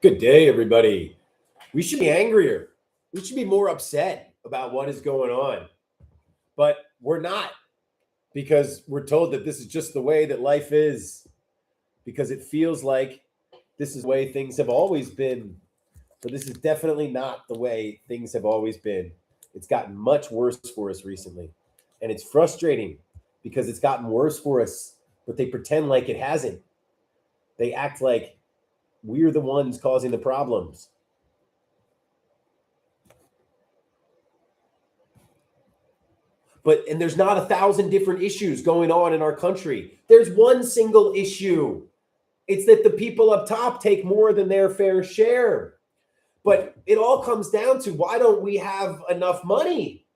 Good day, everybody. We should be angrier. We should be more upset about what is going on. But we're not because we're told that this is just the way that life is, because it feels like this is the way things have always been. But this is definitely not the way things have always been. It's gotten much worse for us recently. And it's frustrating because it's gotten worse for us, but they pretend like it hasn't. They act like we're the ones causing the problems. And there's not 1,000 different issues going on in our country. There's one single issue. It's that the people up top take more than their fair share. But it all comes down to, why don't we have enough money?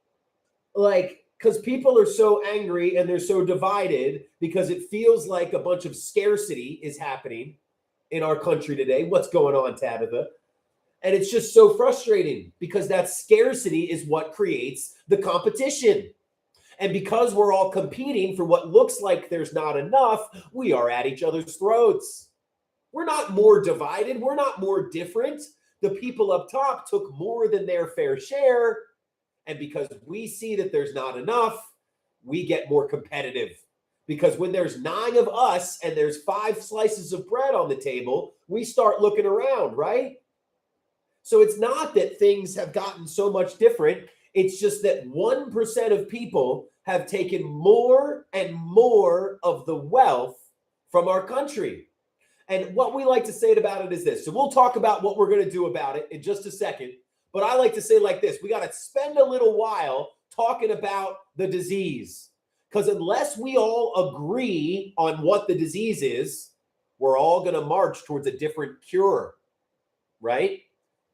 Because people are so angry and they're so divided because it feels like a bunch of scarcity is happening in our country today. What's going on, Tabitha? And it's just so frustrating because that scarcity is what creates the competition. And because we're all competing for what looks like there's not enough, we are at each other's throats. We're not more divided. We're not more different. The people up top took more than their fair share. And because we see that there's not enough, we get more competitive. Because when there's 9 of us and there's 5 slices of bread on the table, we start looking around, right? So it's not that things have gotten so much different. It's just that 1% of people have taken more and more of the wealth from our country. And what we like to say about it is this. So we'll talk about what we're going to do about it in just a second. But I like to say like this. We got to spend a little while talking about the disease. Because unless we all agree on what the disease is, we're all going to march towards a different cure, right?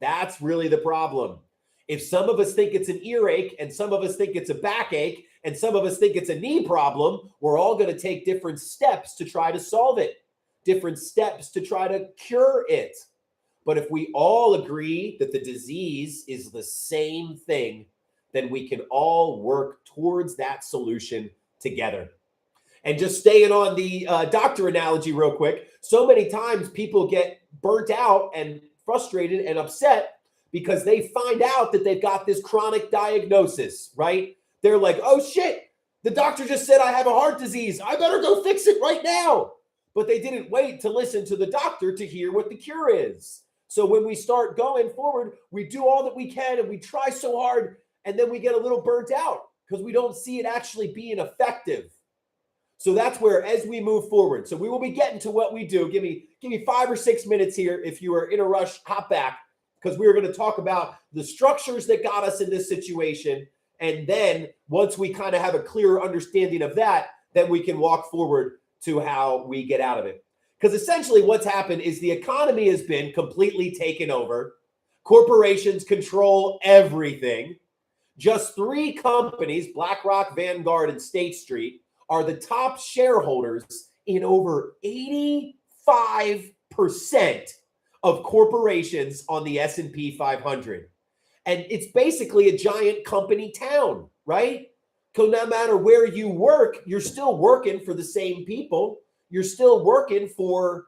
That's really the problem. If some of us think it's an earache and some of us think it's a backache and some of us think it's a knee problem, we're all going to take different steps to try to solve it, different steps to try to cure it. But if we all agree that the disease is the same thing, then we can all work towards that solution together. And just staying on the doctor analogy real quick, so many times people get burnt out and frustrated and upset because they find out that they've got this chronic diagnosis, right? They're like, oh shit, the doctor just said I have a heart disease. I better go fix it right now. But they didn't wait to listen to the doctor to hear what the cure is. So when we start going forward, we do all that we can and we try so hard, and then we get a little burnt out because we don't see it actually being effective. So that's where, as we move forward, so we will be getting to what we do. Give me 5 or 6 minutes here. If you are in a rush, hop back, because we're going to talk about the structures that got us in this situation. And then once we kind of have a clearer understanding of that, then we can walk forward to how we get out of it. Because essentially what's happened is the economy has been completely taken over. Corporations control everything. Just 3 companies, BlackRock, Vanguard, and State Street, are the top shareholders in over 85% of corporations on the S&P 500. And it's basically a giant company town, right? So no matter where you work, you're still working for the same people. You're still working for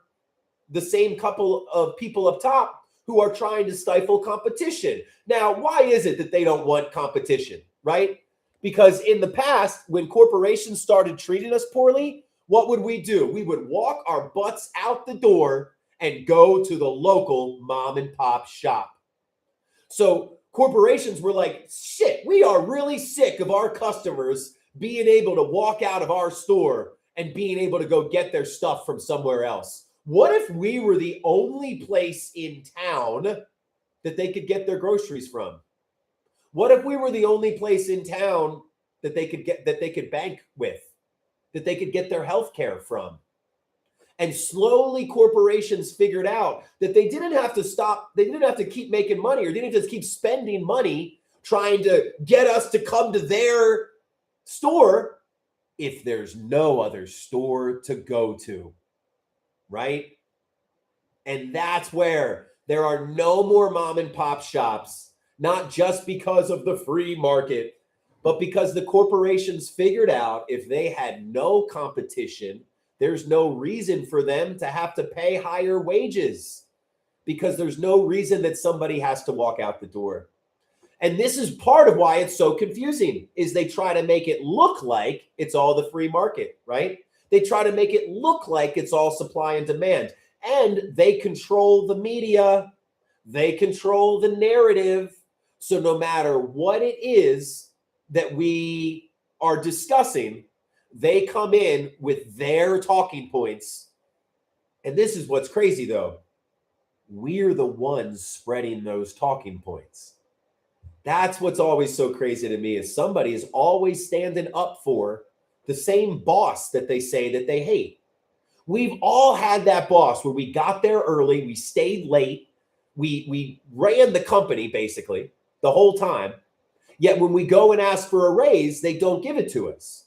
the same couple of people up top who are trying to stifle competition. Now, why is it that they don't want competition, right? Because in the past, when corporations started treating us poorly, what would we do? We would walk our butts out the door and go to the local mom and pop shop. So corporations were like, shit, we are really sick of our customers being able to walk out of our store and being able to go get their stuff from somewhere else. What if we were the only place in town that they could get their groceries from? What if we were the only place in town that they could bank with, that they could get their health care from? And slowly corporations figured out that they didn't have to stop, they didn't have to keep making money, or they didn't just keep spending money trying to get us to come to their store if there's no other store to go to, right? And that's where there are no more mom and pop shops, not just because of the free market, but because the corporations figured out if they had no competition, there's no reason for them to have to pay higher wages. because there's no reason that somebody has to walk out the door. And this is part of why it's so confusing, is they try to make it look like it's all the free market, right? They try to make it look like it's all supply and demand. And they control the media. They control the narrative. So no matter what it is that we are discussing, they come in with their talking points. And this is what's crazy, though. We're the ones spreading those talking points. That's what's always so crazy to me, is somebody is always standing up for the same boss that they say that they hate. We've all had that boss where we got there early, we stayed late, we ran the company basically the whole time. Yet when we go and ask for a raise, they don't give it to us.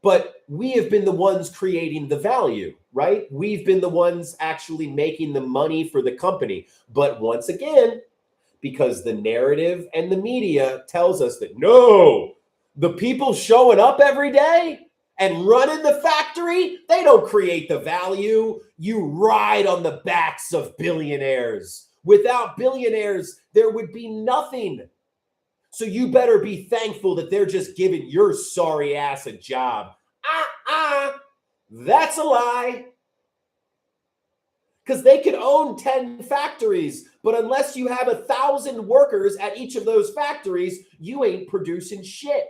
But we have been the ones creating the value, right? We've been the ones actually making the money for the company. But once again, because the narrative and the media tells us that no, the people showing up every day and running the factory, they don't create the value. You ride on the backs of billionaires. Without billionaires, there would be nothing. So you better be thankful that they're just giving your sorry ass a job. That's a lie. Because they could own 10 factories, but unless you have 1,000 workers at each of those factories, you ain't producing shit.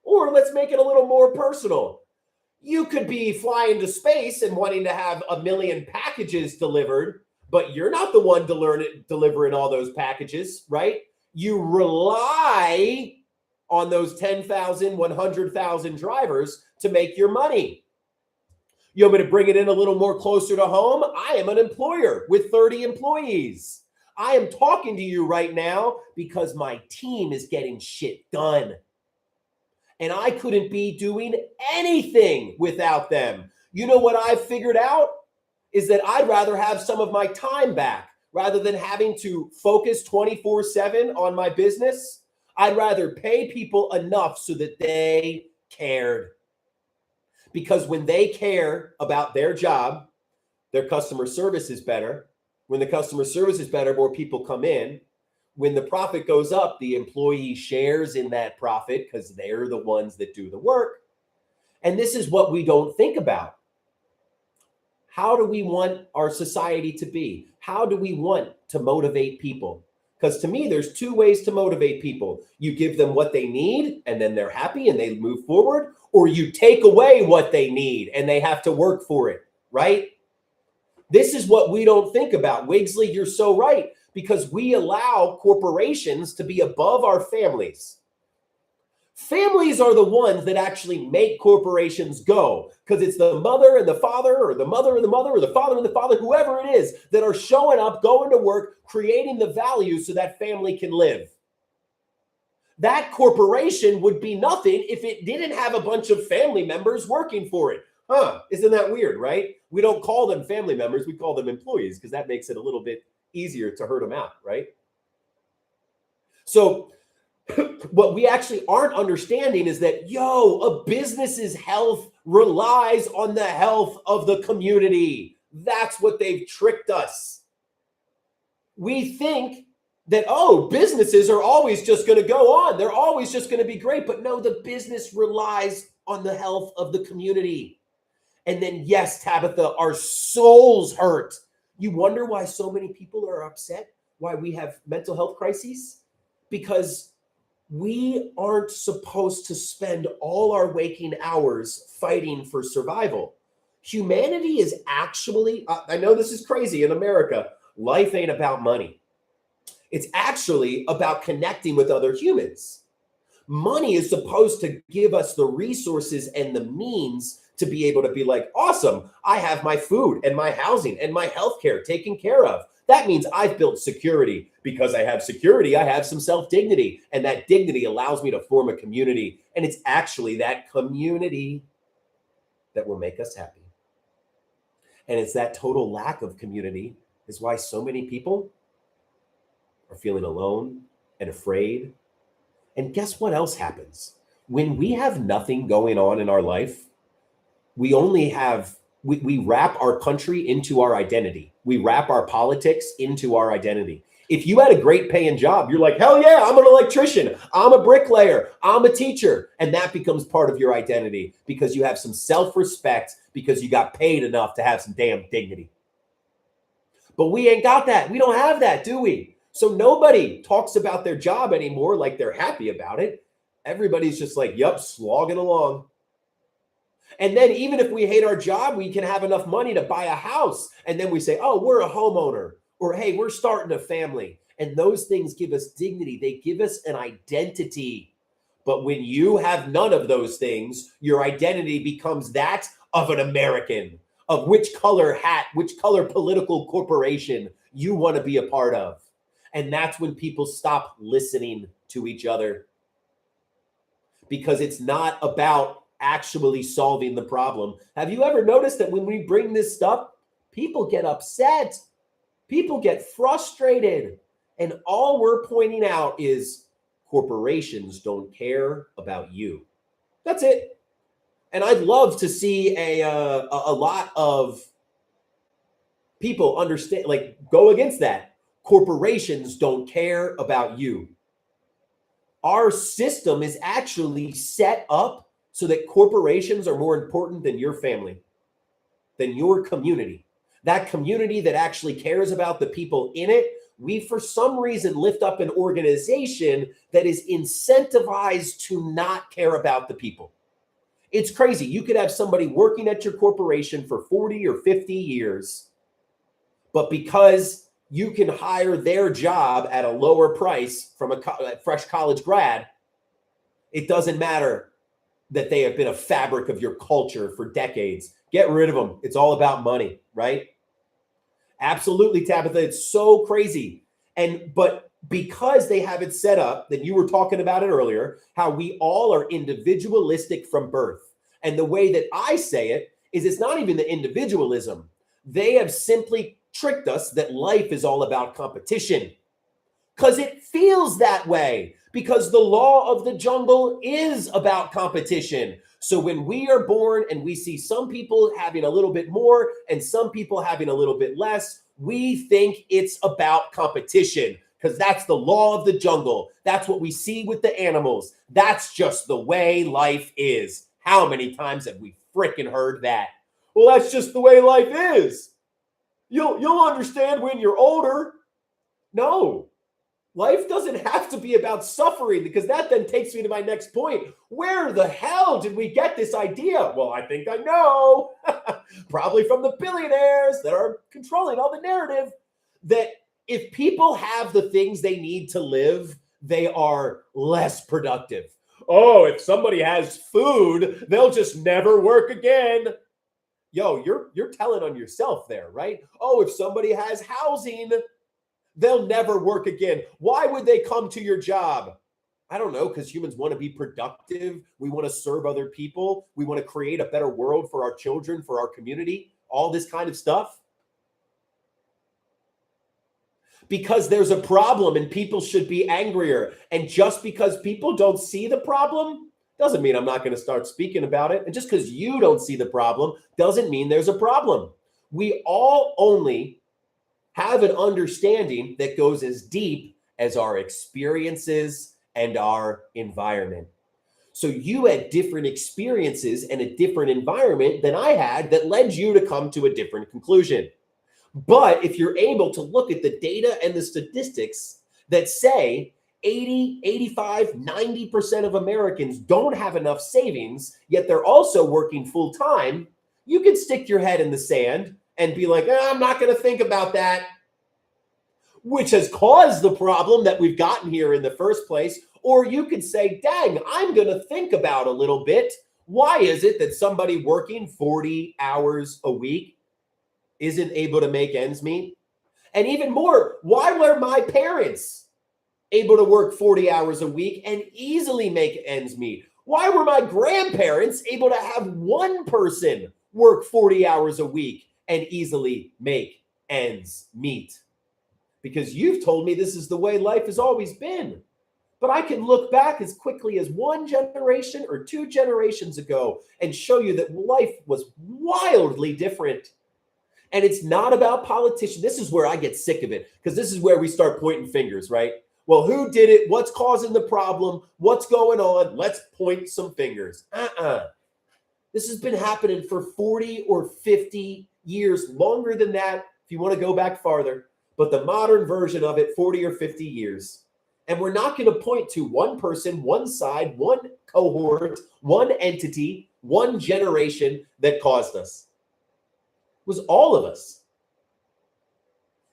Or let's make it a little more personal. You could be flying to space and wanting to have 1 million packages delivered, but you're not the one delivering all those packages, right? You rely on those 10,000, 100,000 drivers to make your money. You want me to bring it in a little more closer to home? I am an employer with 30 employees. I am talking to you right now because my team is getting shit done. And I couldn't be doing anything without them. You know what I've figured out? Is that I'd rather have some of my time back rather than having to focus 24/7 on my business. I'd rather pay people enough so that they cared. Because when they care about their job, their customer service is better. When the customer service is better, more people come in. When the profit goes up, the employee shares in that profit because they're the ones that do the work. And this is what we don't think about. How do we want our society to be? How do we want to motivate people? Because to me, there's two ways to motivate people. You give them what they need, and then they're happy and they move forward, or you take away what they need and they have to work for it, right? This is what we don't think about. Wigsley, you're so right, because we allow corporations to be above our families. Families are the ones that actually make corporations go, because it's the mother and the father, or the mother and the mother, or the father and the father, whoever it is, that are showing up, going to work, creating the value so that family can live. That corporation would be nothing if it didn't have a bunch of family members working for it. Isn't that weird, right? We don't call them family members, we call them employees, because that makes it a little bit easier to herd them out, right? So what we actually aren't understanding is that, a business's health relies on the health of the community. That's what they've tricked us. We think that, businesses are always just going to go on. They're always just going to be great. But no, the business relies on the health of the community. And then, yes, Tabitha, our souls hurt. You wonder why so many people are upset, why we have mental health crises? Because we aren't supposed to spend all our waking hours fighting for survival. Humanity is actually, I know this is crazy in America, life ain't about money. It's actually about connecting with other humans. Money is supposed to give us the resources and the means to be able to be like, awesome, I have my food and my housing and my healthcare taken care of. That means I've built security. Because I have security, I have some self-dignity. And that dignity allows me to form a community. And it's actually that community that will make us happy. And it's that total lack of community is why so many people are feeling alone and afraid. And guess what else happens? When we have nothing going on in our life, we only have we wrap our country into our identity. We wrap our politics into our identity. If you had a great paying job, you're like, hell yeah, I'm an electrician, I'm a bricklayer, I'm a teacher. And that becomes part of your identity because you have some self-respect because you got paid enough to have some damn dignity. But we ain't got that. We don't have that, do we? So nobody talks about their job anymore like they're happy about it. Everybody's just like, yup, slogging along. And then even if we hate our job, we can have enough money to buy a house. And then we say, oh, we're a homeowner. Or, hey, we're starting a family. And those things give us dignity. They give us an identity. But when you have none of those things, your identity becomes that of an American, of which color hat, which color political corporation you want to be a part of. And that's when people stop listening to each other. Because it's not about actually solving the problem. Have you ever noticed that when we bring this stuff, people get upset? People get frustrated. And all we're pointing out is corporations don't care about you. That's it. And I'd love to see a lot of people understand, like, go against that. Corporations don't care about you. Our system is actually set up so that corporations are more important than your family, than your community. That community that actually cares about the people in it, we for some reason lift up an organization that is incentivized to not care about the people. It's crazy. You could have somebody working at your corporation for 40 or 50 years, but because you can hire their job at a lower price from a fresh college grad, it doesn't matter that they have been a fabric of your culture for decades. Get rid of them. It's all about money, right? Absolutely, Tabitha. It's so crazy. But because they have it set up, that you were talking about it earlier, how we all are individualistic from birth. And the way that I say it is it's not even the individualism. They have simply tricked us that life is all about competition because it feels that way, because the law of the jungle is about competition. So when we are born and we see some people having a little bit more and some people having a little bit less, we think it's about competition because that's the law of the jungle. That's what we see with the animals. That's just the way life is. How many times have we freaking heard that? Well, that's just the way life is. You'll understand when you're older. No. Life doesn't have to be about suffering, because that then takes me to my next point. Where the hell did we get this idea? Well, I think I know. Probably from the billionaires that are controlling all the narrative, that if people have the things they need to live, they are less productive. Oh, if somebody has food, they'll just never work again. Yo, you're telling on yourself there, right? Oh, if somebody has housing, they'll never work again. Why would they come to your job? I don't know, because humans want to be productive. We want to serve other people. We want to create a better world for our children, for our community, all this kind of stuff. Because there's a problem and people should be angrier. And just because people don't see the problem doesn't mean I'm not going to start speaking about it. And just because you don't see the problem doesn't mean there's a problem. We all only have an understanding that goes as deep as our experiences and our environment. So you had different experiences and a different environment than I had that led you to come to a different conclusion. But if you're able to look at the data and the statistics that say 80, 85, 90% of Americans don't have enough savings, yet they're also working full time, you can stick your head in the sand and be like, I'm not going to think about that, which has caused the problem that we've gotten here in the first place. Or you could say, dang, I'm going to think about a little bit. Why is it that somebody working 40 hours a week isn't able to make ends meet? And even more, why were my parents able to work 40 hours a week and easily make ends meet? Why were my grandparents able to have one person work 40 hours a week and easily make ends meet? Because you've told me this is the way life has always been. But I can look back as quickly as one generation or two generations ago and show you that life was wildly different. And it's not about politicians. This is where I get sick of it, because this is where we start pointing fingers, right? Well, who did it? What's causing the problem? What's going on? Let's point some fingers. This has been happening for 40 or 50 years, longer than that, if you want to go back farther. But the modern version of it, 40 or 50 years. And we're not going to point to one person, one side, one cohort, one entity, one generation that caused us. It was all of us.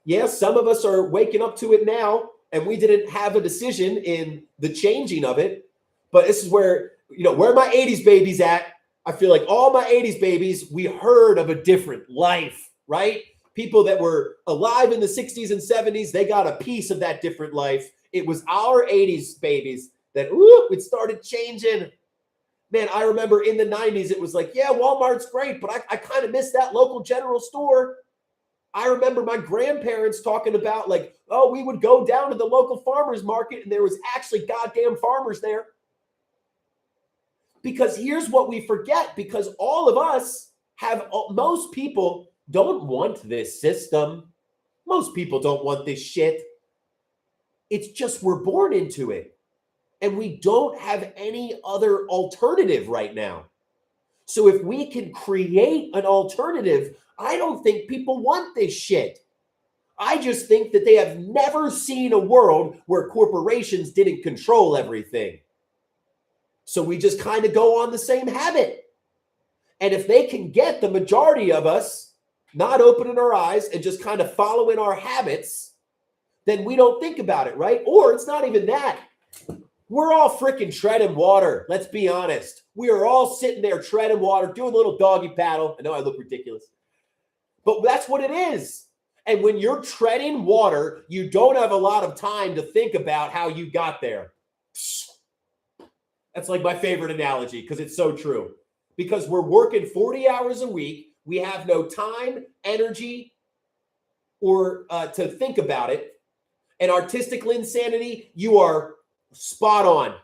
Yes, some of us are waking up to it now, and we didn't have a decision in the changing of it. But this is where, where my 80s babies at. I feel like all my 80s babies, we heard of a different life, right? People that were alive in the 60s and 70s, they got a piece of that different life. It was our 80s babies that, it started changing. Man, I remember in the 90s, it was like, yeah, Walmart's great, but I kind of miss that local general store. I remember my grandparents talking about like, oh, we would go down to the local farmer's market and there was actually goddamn farmers there. Because here's what we forget, because all of us most people don't want this system. Most people don't want this shit. It's just we're born into it. And we don't have any other alternative right now. So if we can create an alternative, I don't think people want this shit. I just think that they have never seen a world where corporations didn't control everything. So we just kind of go on the same habit. And if they can get the majority of us not opening our eyes and just kind of following our habits, then we don't think about it, right? Or it's not even that. We're all freaking treading water. Let's be honest. We are all sitting there treading water, doing a little doggy paddle. I know I look ridiculous, but that's what it is. And when you're treading water, you don't have a lot of time to think about how you got there. That's like my favorite analogy because it's so true. Because we're working 40 hours a week. We have no time, energy, or to think about it. And artistic insanity, you are spot on.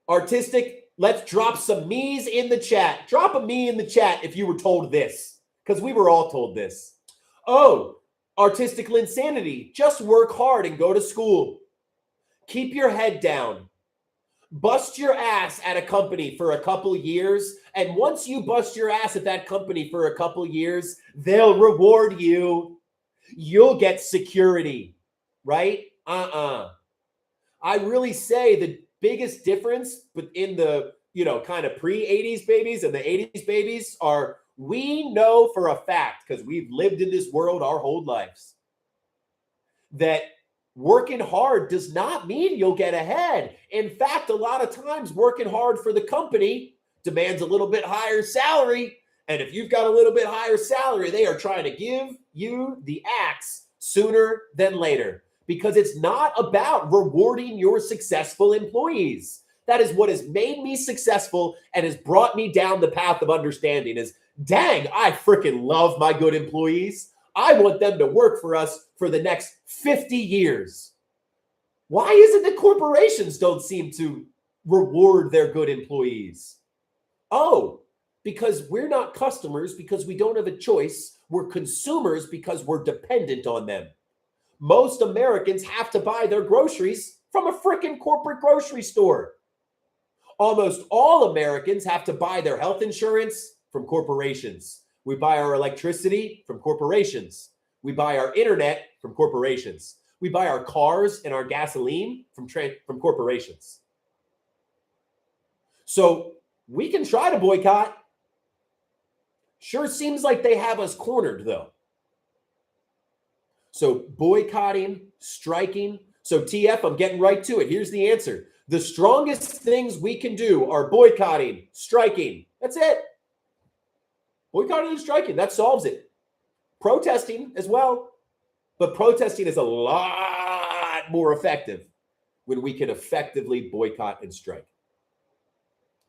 Artistic, let's drop some me's in the chat. Drop a me in the chat if you were told this, because we were all told this. Oh, artistical insanity, just work hard and go to school. Keep your head down. Bust your ass at a company for a couple years. And once you bust your ass at that company for a couple years, they'll reward you. You'll get security, right? I really say the biggest difference in the, kind of pre-80s babies and the 80s babies are we know for a fact, because we've lived in this world our whole lives, that working hard does not mean you'll get ahead. In fact, a lot of times working hard for the company demands a little bit higher salary. And if you've got a little bit higher salary, they are trying to give you the axe sooner than later, because it's not about rewarding your successful employees. That is what has made me successful and has brought me down the path of understanding is, dang, I freaking love my good employees. I want them to work for us for the next 50 years. Why is it that corporations don't seem to reward their good employees? Oh, because we're not customers because we don't have a choice. We're consumers because we're dependent on them. Most Americans have to buy their groceries from a freaking corporate grocery store. Almost all Americans have to buy their health insurance from corporations. We buy our electricity from corporations. We buy our internet from corporations. We buy our cars and our gasoline from corporations. So we can try to boycott. Sure seems like they have us cornered, though. So boycotting, striking. So TF, I'm getting right to it. Here's the answer. The strongest things we can do are boycotting, striking. That's it. Boycotting and striking, that solves it. Protesting as well. But protesting is a lot more effective when we can effectively boycott and strike.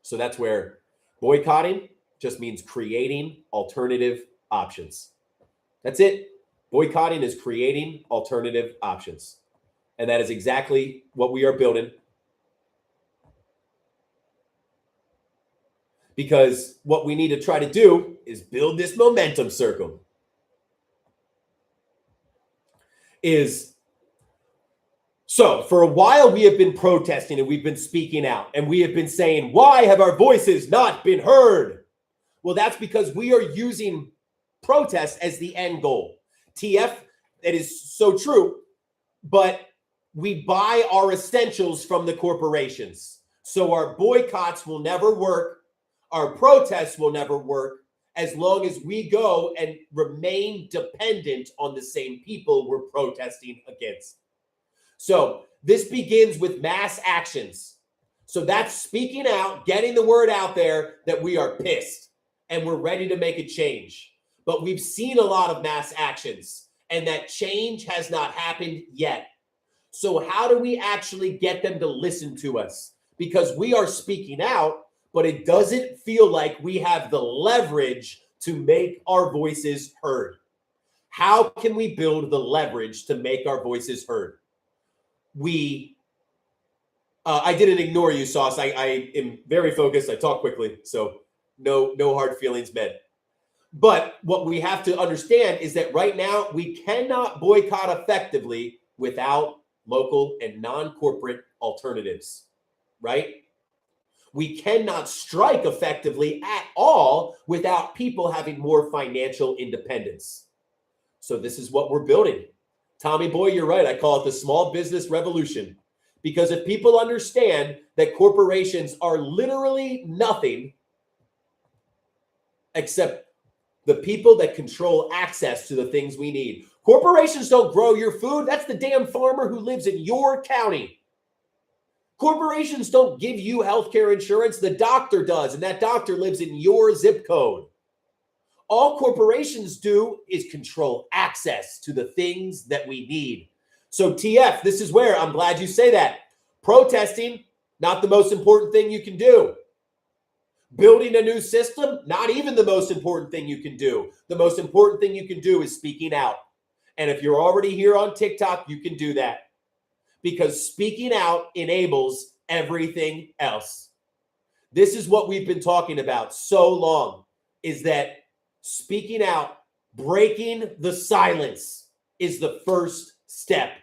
So that's where boycotting just means creating alternative options. That's it. Boycotting is creating alternative options. And that is exactly what we are building. Because what we need to try to do is build this momentum circle. So for a while, we have been protesting and we've been speaking out and we have been saying, why have our voices not been heard? Well, that's because we are using protest as the end goal. TF, that is so true, but we buy our essentials from the corporations. So our boycotts will never work. Our protests will never work as long as we go and remain dependent on the same people we're protesting against. So this begins with mass actions. So that's speaking out, getting the word out there that we are pissed and we're ready to make a change. But we've seen a lot of mass actions and that change has not happened yet. So how do we actually get them to listen to us? Because we are speaking out, but it doesn't feel like we have the leverage to make our voices heard. How can we build the leverage to make our voices heard? I didn't ignore you, Sauce. I am very focused. I talk quickly, so no hard feelings meant. But what we have to understand is that right now we cannot boycott effectively without local and non-corporate alternatives, right? We cannot strike effectively at all without people having more financial independence. So this is what we're building. Tommy Boy, you're right. I call it the small business revolution. Because if people understand that corporations are literally nothing except the people that control access to the things we need. Corporations don't grow your food. That's the damn farmer who lives in your county. Corporations don't give you healthcare insurance. The doctor does, and that doctor lives in your zip code. All corporations do is control access to the things that we need. So TF, this is where I'm glad you say that. Protesting, not the most important thing you can do. Building a new system, not even the most important thing you can do. The most important thing you can do is speaking out. And if you're already here on TikTok, you can do that. Because speaking out enables everything else. This is what we've been talking about so long, is that speaking out, breaking the silence is the first step.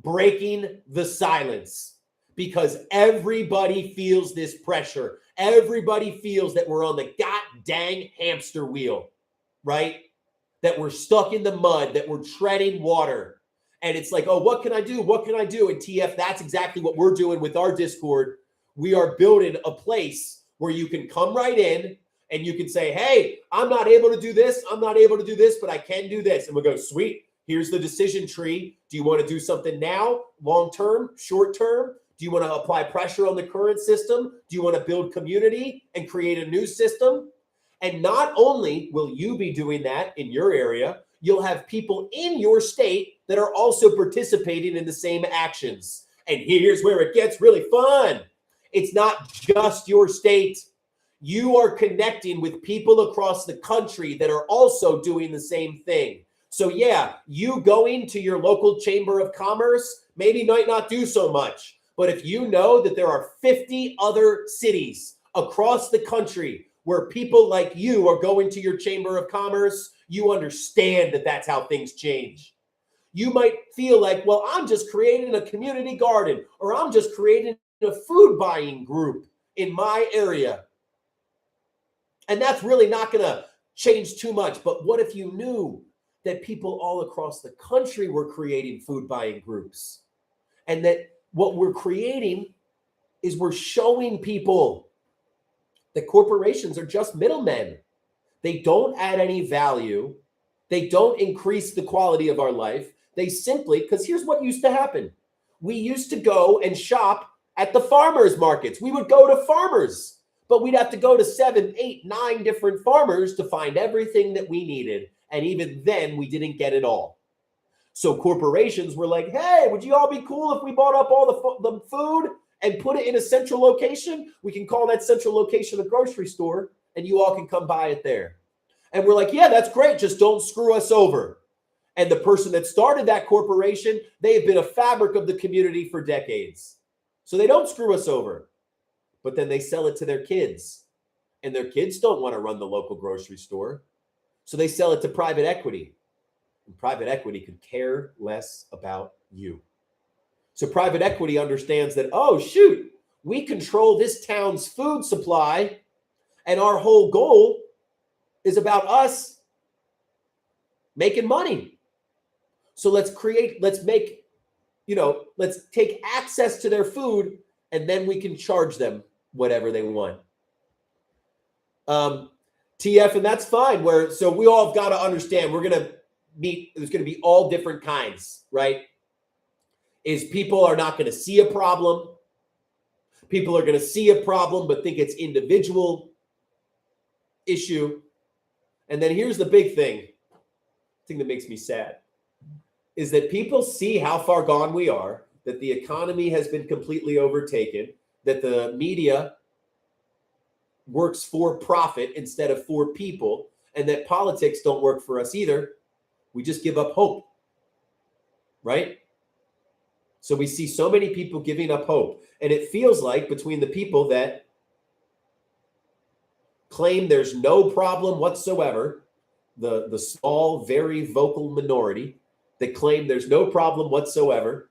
Breaking the silence. Because everybody feels this pressure. Everybody feels that we're on the god-dang hamster wheel, right? That we're stuck in the mud, that we're treading water. And it's like, oh, what can I do? What can I do? And TF, that's exactly what we're doing with our Discord. We are building a place where you can come right in and you can say, hey, I'm not able to do this. I'm not able to do this, but I can do this. And we'll go, sweet. Here's the decision tree. Do you want to do something now, long-term, short-term? Do you want to apply pressure on the current system? Do you want to build community and create a new system? And not only will you be doing that in your area, you'll have people in your state that are also participating in the same actions. And here's where it gets really fun. It's not just your state. You are connecting with people across the country that are also doing the same thing. So yeah, you going to your local chamber of commerce maybe might not do so much. But if you know that there are 50 other cities across the country where people like you are going to your chamber of commerce, you understand that that's how things change. You might feel like, well, I'm just creating a community garden, or I'm just creating a food buying group in my area. And that's really not going to change too much. But what if you knew that people all across the country were creating food buying groups? And that what we're creating is we're showing people that corporations are just middlemen. They don't add any value. They don't increase the quality of our life. They simply, because here's what used to happen. We used to go and shop at the farmers markets. We would go to farmers, but we'd have to go to 7, 8, 9 different farmers to find everything that we needed. And even then, we didn't get it all. So corporations were like, hey, would you all be cool if we bought up all the food and put it in a central location? We can call that central location a grocery store, and you all can come buy it there. And we're like, yeah, that's great. Just don't screw us over. And the person that started that corporation, they have been a fabric of the community for decades. So they don't screw us over. But then they sell it to their kids. And their kids don't want to run the local grocery store. So they sell it to private equity. And private equity could care less about you. So private equity understands that, oh, shoot, we control this town's food supply, and our whole goal is about us making money. So let's take access to their food, and then we can charge them whatever they want. TF, and that's fine. So we all have got to understand there's going to be all different kinds, right? Is people are not going to see a problem. People are going to see a problem but think it's individual issue. And then here's the big thing that makes me sad, is that people see how far gone we are, that the economy has been completely overtaken, that the media works for profit instead of for people, and that politics don't work for us either. We just give up hope, right? So we see so many people giving up hope. And it feels like between the people that claim there's no problem whatsoever, the small, very vocal minority that claim there's no problem whatsoever,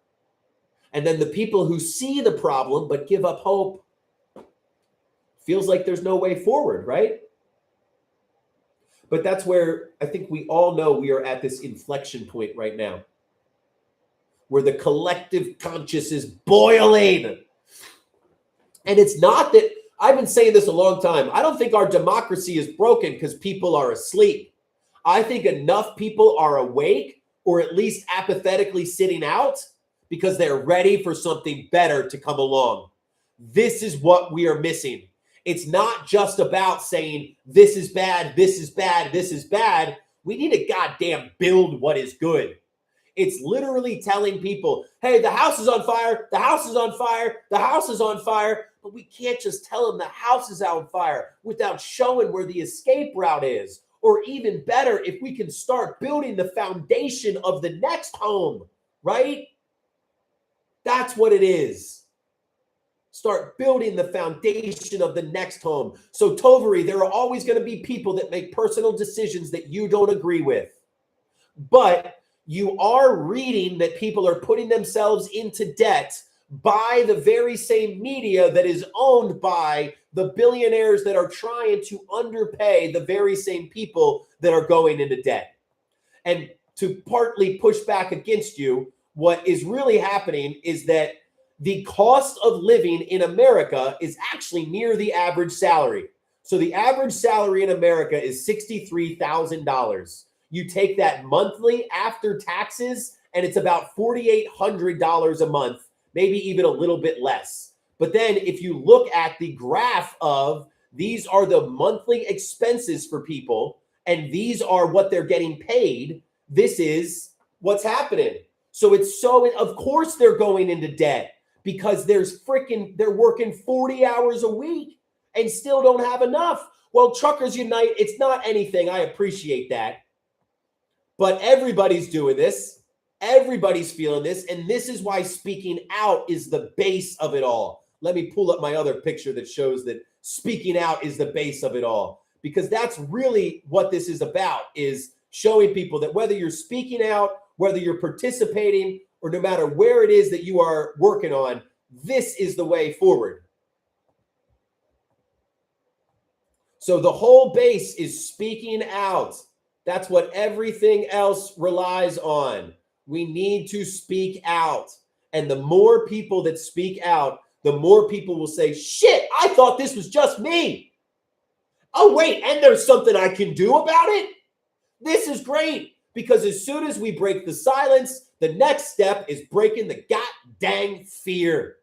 and then the people who see the problem but give up hope, feels like there's no way forward, right? But that's where I think we all know we are at this inflection point right now, where the collective conscious is boiling. And it's not that, I've been saying this a long time, I don't think our democracy is broken because people are asleep. I think enough people are awake, or at least apathetically sitting out, because they're ready for something better to come along. This is what we are missing. It's not just about saying, this is bad, this is bad, this is bad. We need to goddamn build what is good. It's literally telling people, hey, the house is on fire, the house is on fire, the house is on fire. But we can't just tell them the house is on fire without showing where the escape route is. Or even better, if we can start building the foundation of the next home, right? That's what it is. Start building the foundation of the next home. So Tovary, there are always going to be people that make personal decisions that you don't agree with. But you are reading that people are putting themselves into debt by the very same media that is owned by the billionaires that are trying to underpay the very same people that are going into debt. And to partly push back against you, what is really happening is that the cost of living in America is actually near the average salary. So the average salary in America is $63,000. You take that monthly after taxes, and it's about $4,800 a month, maybe even a little bit less. But then if you look at the graph of these are the monthly expenses for people, and these are what they're getting paid, this is what's happening. So of course they're going into debt, because they're working 40 hours a week and still don't have enough. Well, Truckers Unite, it's not anything. I appreciate that. But everybody's doing this. Everybody's feeling this. And this is why speaking out is the base of it all. Let me pull up my other picture that shows that speaking out is the base of it all. Because that's really what this is about, is showing people that whether you're speaking out, whether you're participating, or no matter where it is that you are working on, this is the way forward. So the whole base is speaking out. That's what everything else relies on. We need to speak out. And the more people that speak out, the more people will say, shit, I thought this was just me. Oh, wait, and there's something I can do about it? This is great. Because as soon as we break the silence, the next step is breaking the goddamn fear.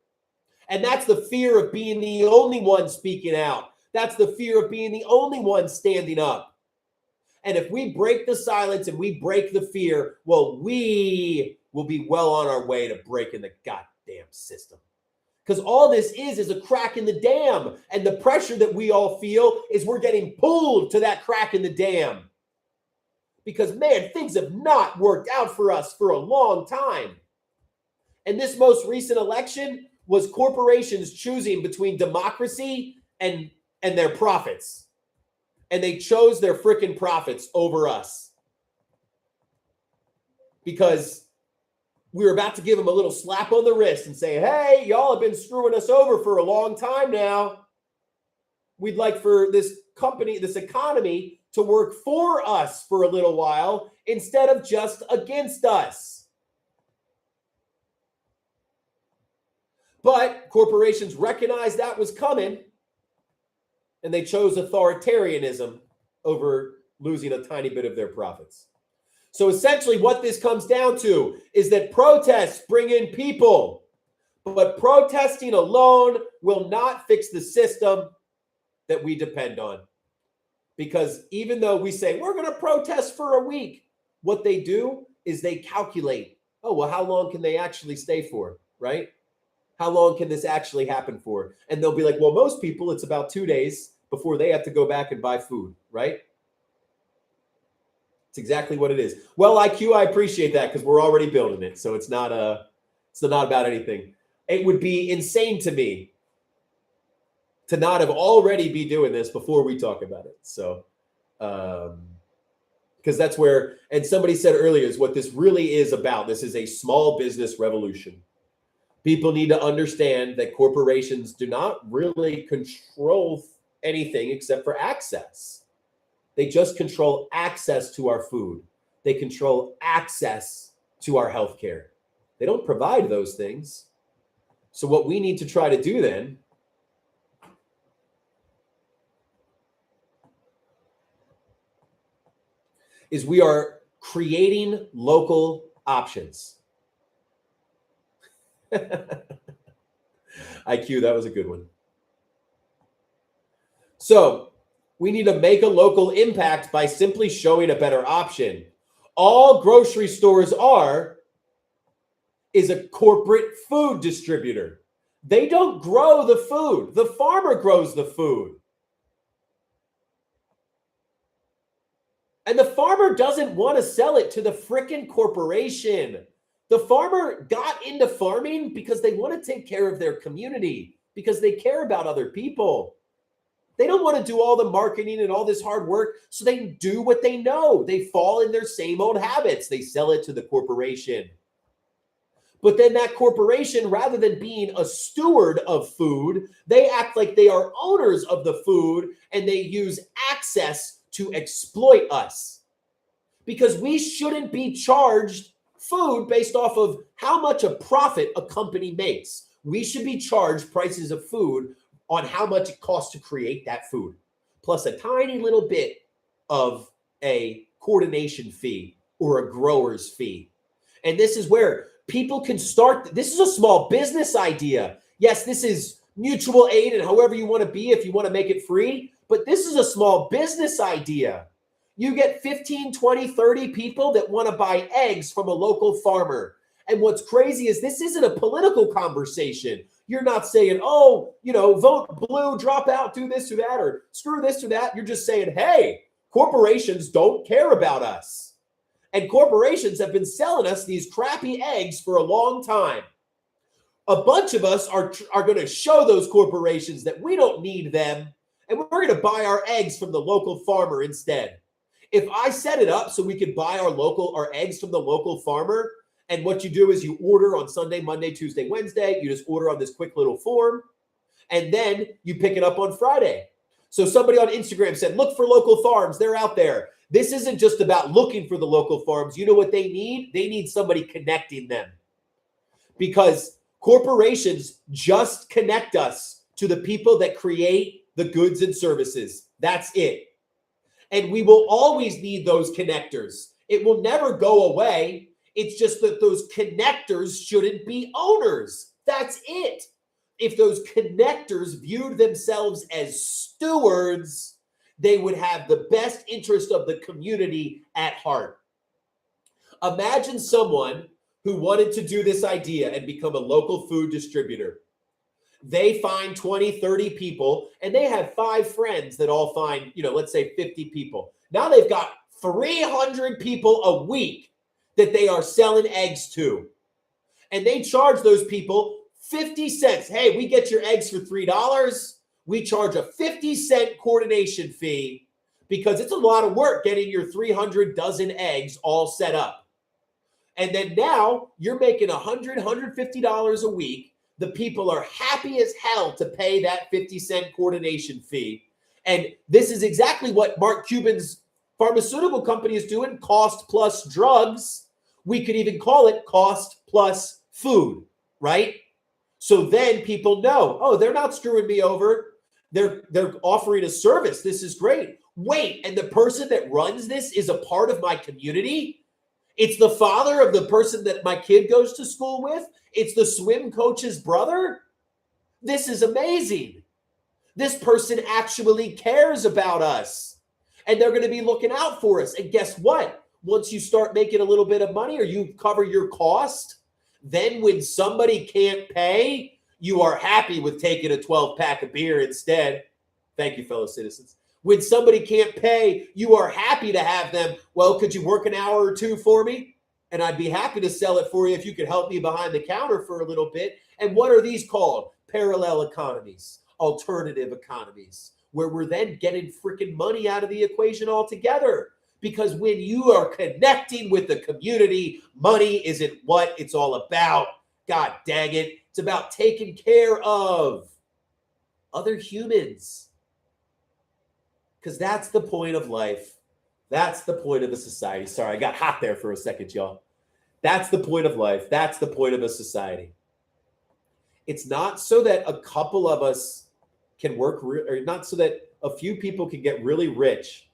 And that's the fear of being the only one speaking out. That's the fear of being the only one standing up. And if we break the silence and we break the fear, well, we will be well on our way to breaking the goddamn system. Because all this is a crack in the dam. And the pressure that we all feel is we're getting pulled to that crack in the dam. because, man, things have not worked out for us for a long time. And this most recent election was corporations choosing between democracy and their profits. And they chose their freaking profits over us. Because we were about to give them a little slap on the wrist and say, hey, y'all have been screwing us over for a long time now. We'd like for this company, this economy to work for us for a little while instead of just against us. But corporations recognized that was coming, and they chose authoritarianism over losing a tiny bit of their profits. So essentially what this comes down to is that protests bring in people, but protesting alone will not fix the system that we depend on. Because even though we say we're going to protest for a week, what they do is they calculate, oh, well, how long can they actually stay for, right? How long can this actually happen for? And they'll be like, well, most people, it's about 2 days before they have to go back and buy food, right? It's exactly what it is. Well, IQ, I appreciate that because we're already building it. So it's not about anything. It would be insane to me to not have already be doing this before we talk about it. So, because that's where, and somebody said earlier, is what this really is about. This is a small business revolution. People need to understand that corporations do not really control anything except for access. They just control access to our food. They control access to our healthcare. They don't provide those things. So what we need to try to do then is we are creating local options. IQ, that was a good one. So we need to make a local impact by simply showing a better option. All grocery stores is a corporate food distributor. They don't grow the food. The farmer grows the food. And the farmer doesn't want to sell it to the frickin' corporation. The farmer got into farming because they want to take care of their community, because they care about other people. They don't want to do all the marketing and all this hard work, so they do what they know. They fall in their same old habits. They sell it to the corporation. But then that corporation, rather than being a steward of food, they act like they are owners of the food, and they use access to exploit us. Because we shouldn't be charged food based off of how much a profit a company makes. We should be charged prices of food on how much it costs to create that food, plus a tiny little bit of a coordination fee or a grower's fee. And this is where people can start. This is a small business idea. Yes, this is mutual aid and however you want to be if you want to make it free, but this is a small business idea. You get 15, 20, 30 people that want to buy eggs from a local farmer. And what's crazy is this isn't a political conversation. You're not saying, oh, vote blue, drop out, do this, do that, or screw this, do that. You're just saying, hey, corporations don't care about us. And corporations have been selling us these crappy eggs for a long time. A bunch of us are going to show those corporations that we don't need them, and we're going to buy our eggs from the local farmer instead. If I set it up so we could buy our eggs from the local farmer, and what you do is you order on Sunday, Monday, Tuesday, Wednesday. You just order on this quick little form, and then you pick it up on Friday. So somebody on Instagram said, look for local farms. They're out there. This isn't just about looking for the local farms. You know what they need? They need somebody connecting them. Because corporations just connect us to the people that create the goods and services. That's it. And we will always need those connectors. It will never go away. It's just that those connectors shouldn't be owners. That's it. If those connectors viewed themselves as stewards, they would have the best interest of the community at heart. Imagine someone who wanted to do this idea and become a local food distributor. They find 20, 30 people, and they have 5 friends that all find, let's say 50 people. Now they've got 300 people a week that they are selling eggs to. And they charge those people 50 cents. Hey, we get your eggs for $3. We charge a 50-cent coordination fee because it's a lot of work getting your 300 dozen eggs all set up. And then now you're making $100, $150 a week. The people are happy as hell to pay that 50-cent coordination fee. And this is exactly what Mark Cuban's pharmaceutical company is doing, cost plus drugs. We could even call it cost plus food, right? So then people know, oh, they're not screwing me over. They're offering a service. This is great. Wait, and the person that runs this is a part of my community? It's the father of the person that my kid goes to school with? It's the swim coach's brother? This is amazing. This person actually cares about us. And they're going to be looking out for us. And guess what? Once you start making a little bit of money or you cover your cost, then when somebody can't pay, you are happy with taking a 12-pack of beer instead. Thank you, fellow citizens. When somebody can't pay, you are happy to have them. Well, could you work an hour or two for me? And I'd be happy to sell it for you if you could help me behind the counter for a little bit. And what are these called? Parallel economies, alternative economies, where we're then getting freaking money out of the equation altogether. Because when you are connecting with the community, money isn't what it's all about. God dang it. It's about taking care of other humans. Because that's the point of life. That's the point of a society. Sorry, I got hot there for a second, y'all. That's the point of life. That's the point of a society. It's not so that a couple of us can work, or not so that a few people can get really rich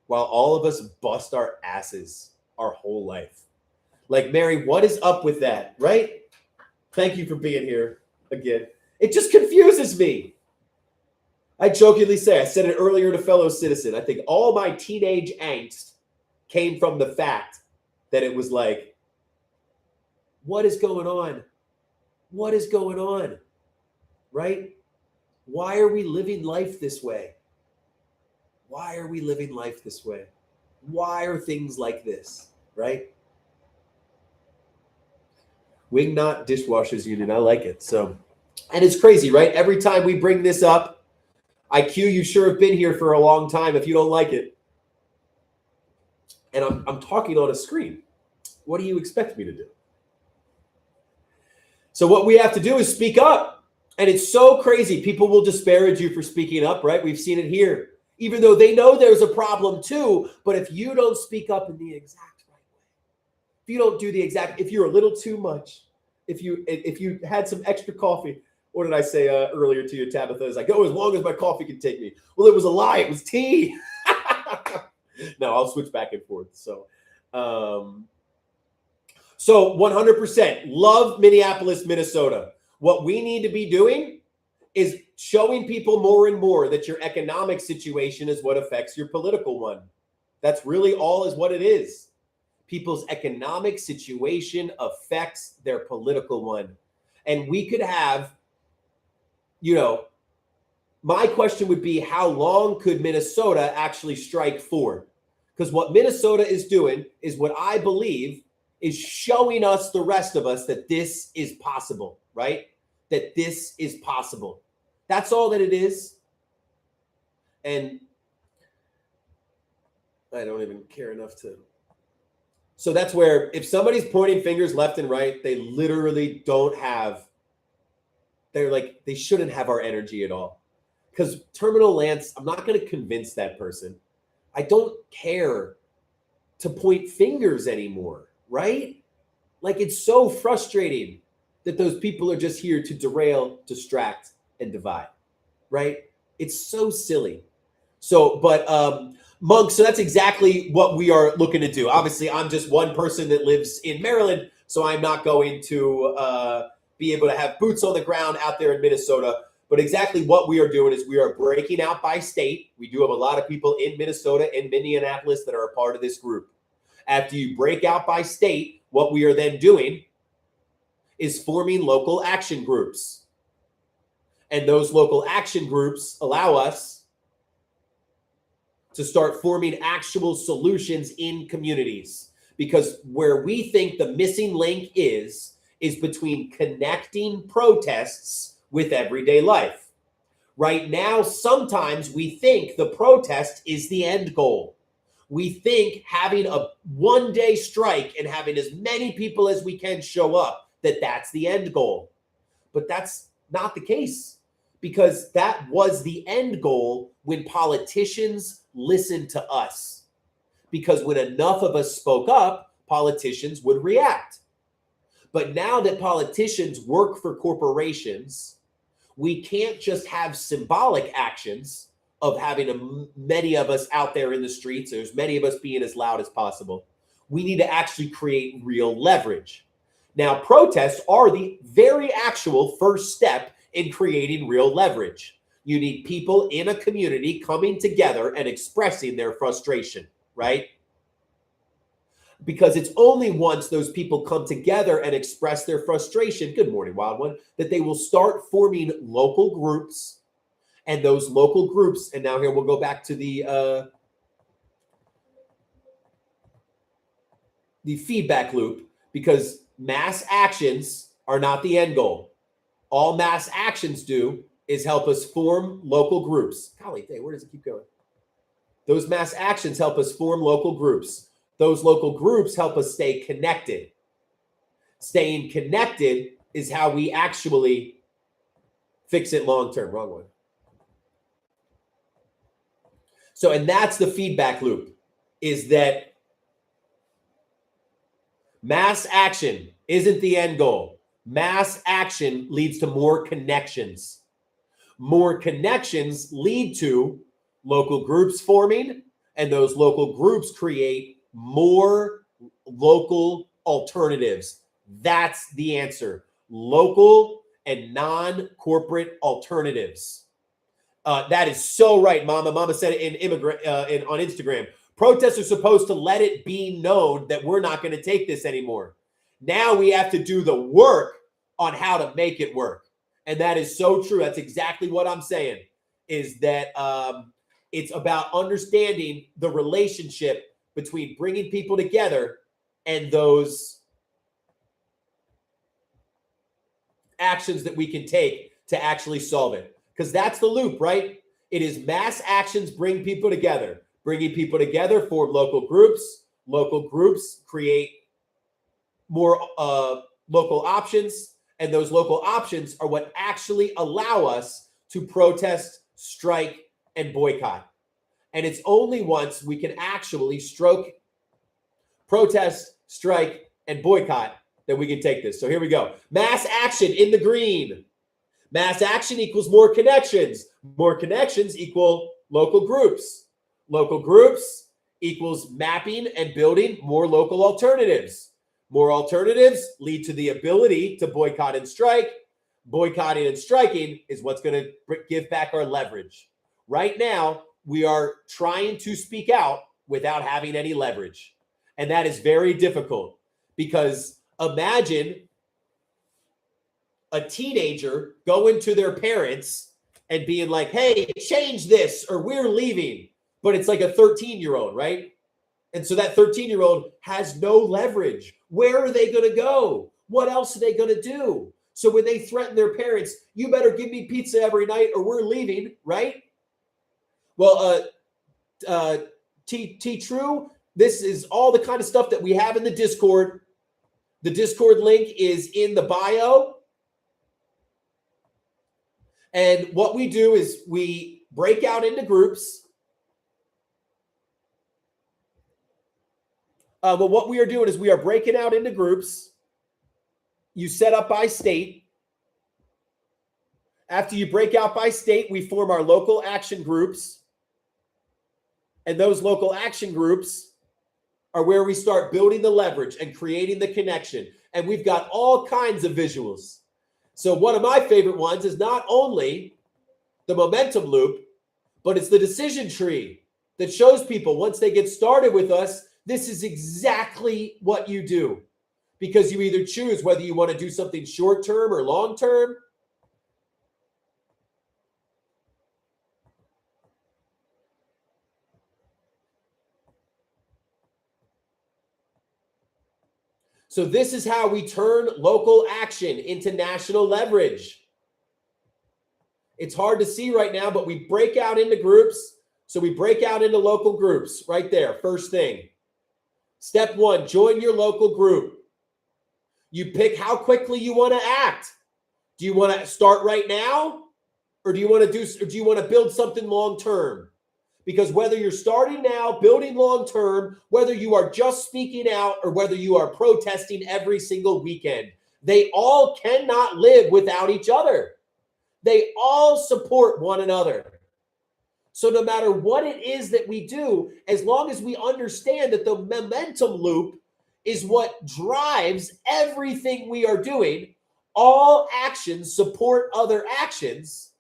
while all of us bust our asses our whole life. Like, Mary, what is up with that, right? Thank you for being here again. It just confuses me. I jokingly say, I said it earlier to fellow citizen, I think all my teenage angst came from the fact that it was like, what is going on? What is going on? Right? Why are we living life this way? Why are we living life this way? Why are things like this? Right? Wingnut Dishwashers Union. I like it. So, and it's crazy, right? Every time we bring this up, IQ, you sure have been here for a long time if you don't like it. And I'm talking on a screen. What do you expect me to do? So what we have to do is speak up. And it's so crazy. People will disparage you for speaking up, right? We've seen it here. Even though they know there's a problem too. But if you don't speak up in the exact right way, if you don't do the exact, if you're a little too much, if you had some extra coffee, what did I say earlier to you, Tabitha? Is like, oh, as long as my coffee can take me. Well, it was a lie. It was tea. No, I'll switch back and forth. So 100% love Minneapolis, Minnesota. What we need to be doing is showing people more and more that your economic situation is what affects your political one. That's really all is what it is. People's economic situation affects their political one. And we could have, my question would be, how long could Minnesota actually strike for? Because what Minnesota is doing is what I believe is showing us, the rest of us, that this is possible, right? That this is possible. That's all that it is. And I don't even care enough to. So that's where if somebody's pointing fingers left and right, they literally don't have, they're like, they shouldn't have our energy at all. Because Terminal Lance, I'm not going to convince that person. I don't care to point fingers anymore, right? Like, it's so frustrating that those people are just here to derail, distract, and divide, right? It's so silly. So, but Monk, so that's exactly what we are looking to do. Obviously, I'm just one person that lives in Maryland, so I'm not going to be able to have boots on the ground out there in Minnesota. But exactly what we are doing is we are breaking out by state. We do have a lot of people in Minnesota and Minneapolis that are a part of this group. After you break out by state, what we are then doing is forming local action groups. And those local action groups allow us to start forming actual solutions in communities. Because where we think the missing link is between connecting protests with everyday life. Right now, sometimes we think the protest is the end goal. We think having a one-day strike and having as many people as we can show up, that's the end goal. But that's not the case, because that was the end goal when politicians listened to us. Because when enough of us spoke up, politicians would react. But now that politicians work for corporations, we can't just have symbolic actions of having many of us out there in the streets, or as many of us being as loud as possible. We need to actually create real leverage. Now, protests are the very actual first step in creating real leverage. You need people in a community coming together and expressing their frustration, right? Because it's only once those people come together and express their frustration, good morning, Wild One, that they will start forming local groups. And those local groups, and now here we'll go back to the feedback loop, because mass actions are not the end goal. All mass actions do is help us form local groups. Golly, day, where does it keep going? Those mass actions help us form local groups. Those local groups help us stay connected. Staying connected is how we actually fix it long term. Wrong one. So, and that's the feedback loop, is that mass action isn't the end goal. Mass action leads to more connections. More connections lead to local groups forming, and those local groups create more local alternatives. That's the answer. Local and non-corporate alternatives. That is so right, Mama. Mama said it on Instagram. Protests are supposed to let it be known that we're not going to take this anymore. Now we have to do the work on how to make it work. And that is so true. That's exactly what I'm saying, is that it's about understanding the relationship between bringing people together and those actions that we can take to actually solve it. Because that's the loop, right? It is mass actions bring people together. Bringing people together form local groups. Local groups create more local options. And those local options are what actually allow us to protest, strike, and boycott. And it's only once we can actually protest, strike, and boycott that we can take this. So here we go. Mass action in the green. Mass action equals more connections. More connections equal local groups. Local groups equals mapping and building more local alternatives. More alternatives lead to the ability to boycott and strike. Boycotting and striking is what's going to give back our leverage. Right now, we are trying to speak out without having any leverage. And that is very difficult, because imagine a teenager going to their parents and being like, hey, change this or we're leaving. But it's like a 13-year-old, right? And so that 13-year-old has no leverage. Where are they going to go? What else are they going to do? So when they threaten their parents, you better give me pizza every night or we're leaving, right? Well, True, this is all the kind of stuff that we have in the Discord. The Discord link is in the bio. And what we do is we break out into groups. But what we are doing is we are breaking out into groups. You set up by state. After you break out by state, we form our local action groups. And those local action groups are where we start building the leverage and creating the connection. And we've got all kinds of visuals. So one of my favorite ones is not only the momentum loop, but it's the decision tree that shows people once they get started with us, this is exactly what you do. Because you either choose whether you want to do something short-term or long-term. So this is how we turn local action into national leverage. It's hard to see right now, but we break out into groups. So we break out into local groups right there. First thing. Step one, join your local group. You pick how quickly you want to act. Do you want to start right now? Or do you want to build something long term? Because whether you're starting now, building long term, whether you are just speaking out or whether you are protesting every single weekend, they all cannot live without each other. They all support one another. So no matter what it is that we do, as long as we understand that the momentum loop is what drives everything we are doing, all actions support other actions,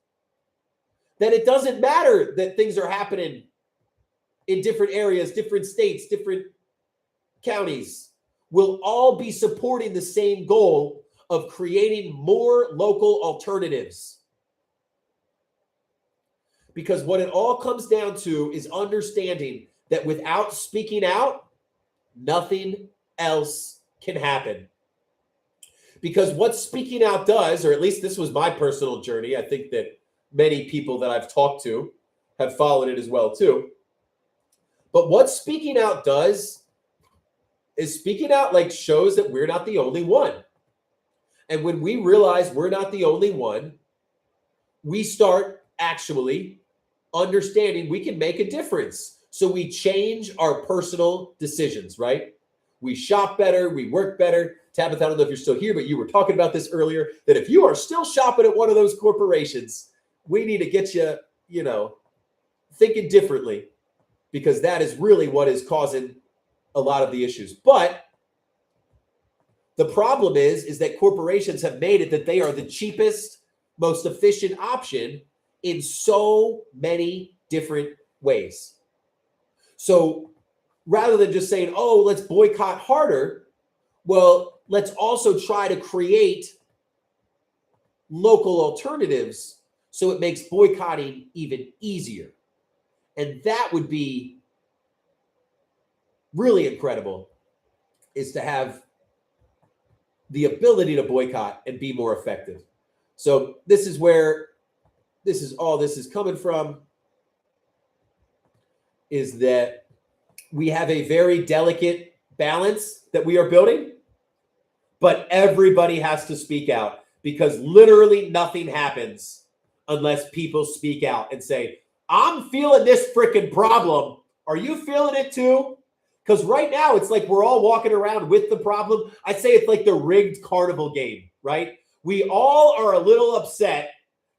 then it doesn't matter that things are happening in different areas, different states, different counties. We'll all be supporting the same goal of creating more local alternatives. Because what it all comes down to is understanding that without speaking out, nothing else can happen. Because what speaking out does, or at least this was my personal journey, I think that many people that I've talked to have followed it as well too. But what speaking out does is speaking out like shows that we're not the only one. And when we realize we're not the only one, we start actually understanding we can make a difference. So we change our personal decisions, right? We shop better, we work better. Tabitha, I don't know if you're still here, but you were talking about this earlier, that if you are still shopping at one of those corporations, we need to get you, thinking differently, because that is really what is causing a lot of the issues. But the problem is that corporations have made it that they are the cheapest, most efficient option in so many different ways. So rather than just saying, oh, let's boycott harder, well, let's also try to create local alternatives so it makes boycotting even easier. And that would be really incredible, is to have the ability to boycott and be more effective. So this is where this is coming from, is that we have a very delicate balance that we are building, but everybody has to speak out, because literally nothing happens unless people speak out and say, I'm feeling this freaking problem. Are you feeling it too? Because right now it's like we're all walking around with the problem. I'd say it's like the rigged carnival game, right? We all are a little upset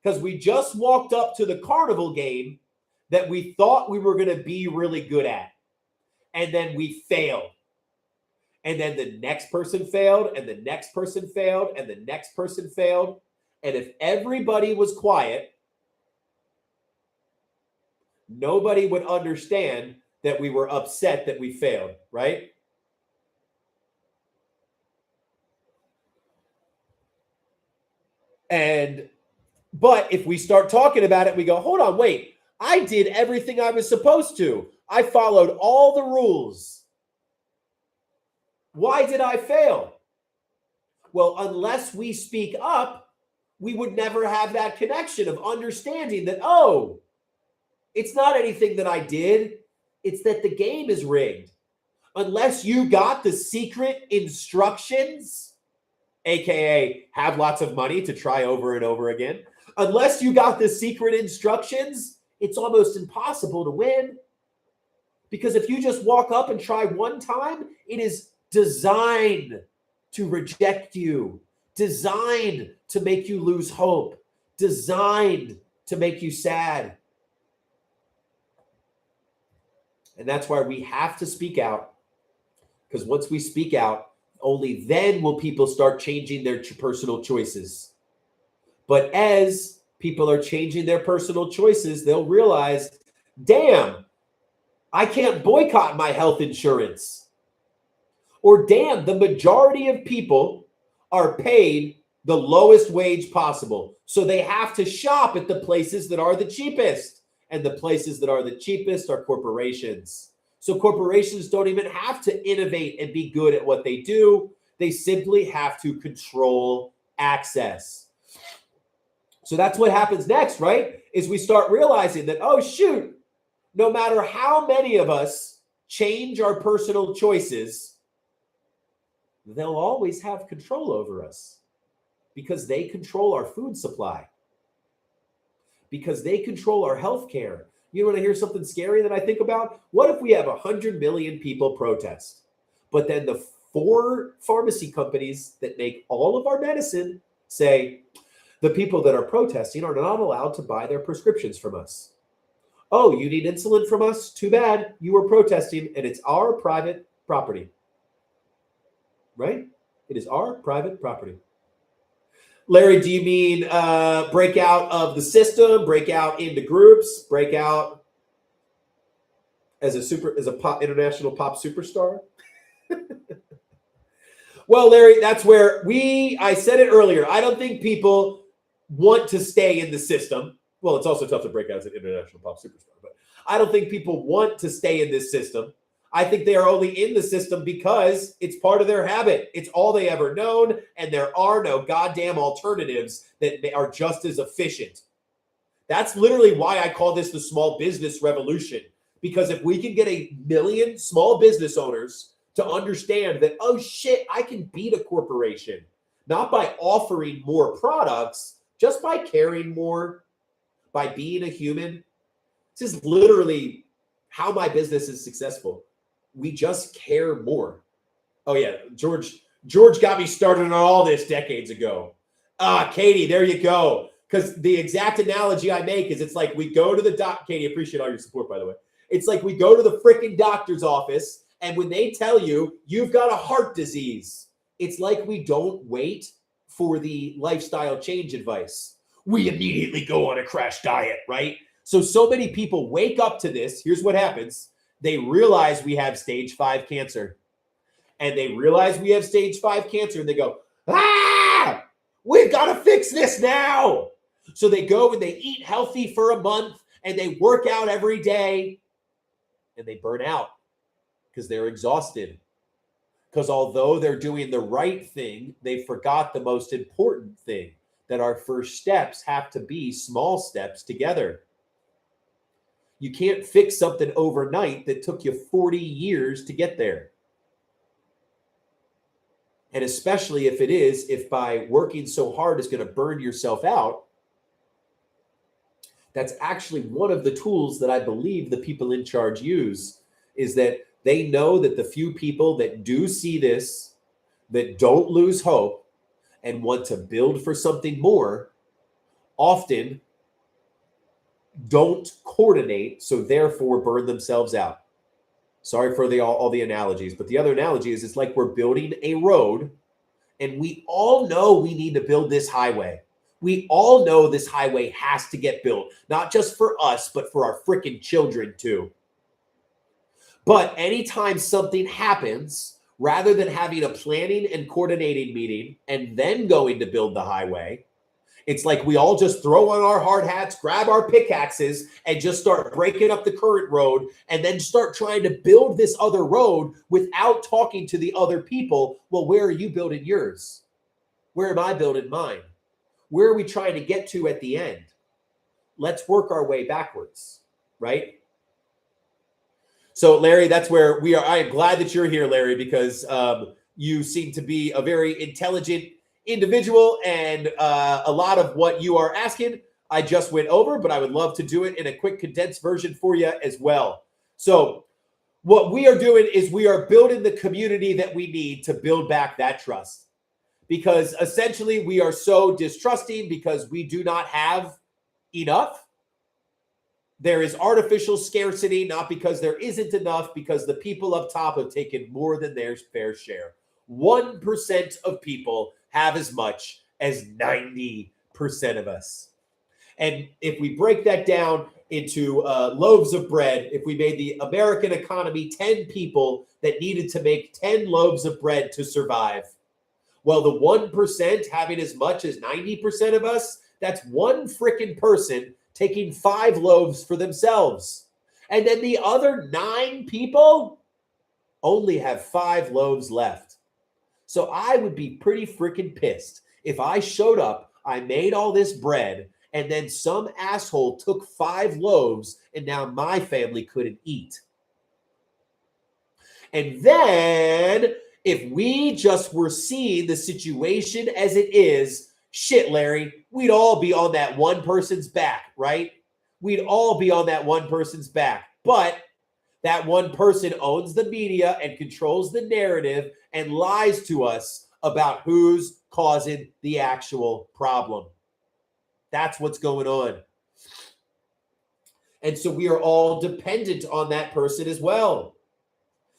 because we just walked up to the carnival game that we thought we were going to be really good at. And then we failed. And then the next person failed, and the next person failed, and the next person failed. And if everybody was quiet, nobody would understand that we were upset that we failed, right? But if we start talking about it, we go, hold on, wait, I did everything I was supposed to. I followed all the rules. Why did I fail? Well, unless we speak up, we would never have that connection of understanding that, oh, it's not anything that I did. It's that the game is rigged. Unless you got the secret instructions, AKA have lots of money to try over and over again. Unless you got the secret instructions, it's almost impossible to win. Because if you just walk up and try one time, it is designed to reject you, designed to make you lose hope, designed to make you sad. And that's why we have to speak out, because once we speak out, only then will people start changing their personal choices. But as people are changing their personal choices, they'll realize, damn, I can't boycott my health insurance. Or damn, the majority of people are paid the lowest wage possible. So they have to shop at the places that are the cheapest. And the places that are the cheapest are corporations. So corporations don't even have to innovate and be good at what they do. They simply have to control access. So that's what happens next, right? Is we start realizing that, oh, shoot, no matter how many of us change our personal choices, they'll always have control over us because they control our food supply, because they control our health care. You want to hear something scary that I think about? What if we have 100 million people protest, but then the 4 pharmacy companies that make all of our medicine say the people that are protesting are not allowed to buy their prescriptions from us? Oh, you need insulin from us? Too bad. You were protesting, and it's our private property. Right? It is our private property. Larry, do you mean break out of the system, break out into groups, break out as a pop international pop superstar? Well, Larry, that's where I said it earlier. I don't think people want to stay in the system. Well, it's also tough to break out as an international pop superstar, but I don't think people want to stay in this system. I think they are only in the system because it's part of their habit. It's all they ever known, and there are no goddamn alternatives that are just as efficient. That's literally why I call this the small business revolution, because if we can get 1 million small business owners to understand that, oh shit, I can beat a corporation, not by offering more products, just by caring more, by being a human. This is literally how my business is successful. We just care more. Oh yeah, George got me started on all this decades ago. Katie, there you go. Because the exact analogy I make is it's like we go to the Katie, appreciate all your support, by the way. It's like we go to the freaking doctor's office, and when they tell you you've got a heart disease, it's like we don't wait for the lifestyle change advice. We immediately go on a crash diet, right? So many people wake up to this. Here's what happens. They realize we have stage 5 cancer. And they realize we have stage 5 cancer, and they go, we've got to fix this now. So they go and they eat healthy for a month, and they work out every day, and they burn out because they're exhausted. Because although they're doing the right thing, they forgot the most important thing, that our first steps have to be small steps together. You can't fix something overnight that took you 40 years to get there. And especially if by working so hard is going to burn yourself out, that's actually one of the tools that I believe the people in charge use, is that they know that the few people that do see this, that don't lose hope and want to build for something more, often don't coordinate, so therefore burn themselves out. Sorry for all the analogies, but the other analogy is it's like we're building a road, and we all know we need to build this highway. We all know this highway has to get built, not just for us, but for our freaking children too. But anytime something happens, rather than having a planning and coordinating meeting and then going to build the highway, it's like we all just throw on our hard hats, grab our pickaxes, and just start breaking up the current road, and then start trying to build this other road without talking to the other people. Well, where are you building yours? Where am I building mine? Where are we trying to get to at the end? Let's work our way backwards, right? So, Larry, that's where we are. I am glad that you're here, Larry, because you seem to be a very intelligent individual, and a lot of what you are asking I just went over, but I would love to do it in a quick condensed version for you as well. So what we are doing is we are building the community that we need to build back that trust, because essentially we are so distrusting because we do not have enough. There is artificial scarcity, not because there isn't enough, because the people up top have taken more than their fair share. 1% of people have as much as 90% of us. And if we break that down into loaves of bread, if we made the American economy 10 people that needed to make 10 loaves of bread to survive, well, the 1% having as much as 90% of us, that's one freaking person taking 5 loaves for themselves. And then the other 9 people only have 5 loaves left. So I would be pretty freaking pissed if I showed up, I made all this bread, and then some asshole took 5 loaves and now my family couldn't eat. And then if we just were seeing the situation as it is, shit, Larry, we'd all be on that one person's back, right? We'd all be on that one person's back. But that one person owns the media and controls the narrative and lies to us about who's causing the actual problem. That's what's going on. And so we are all dependent on that person as well.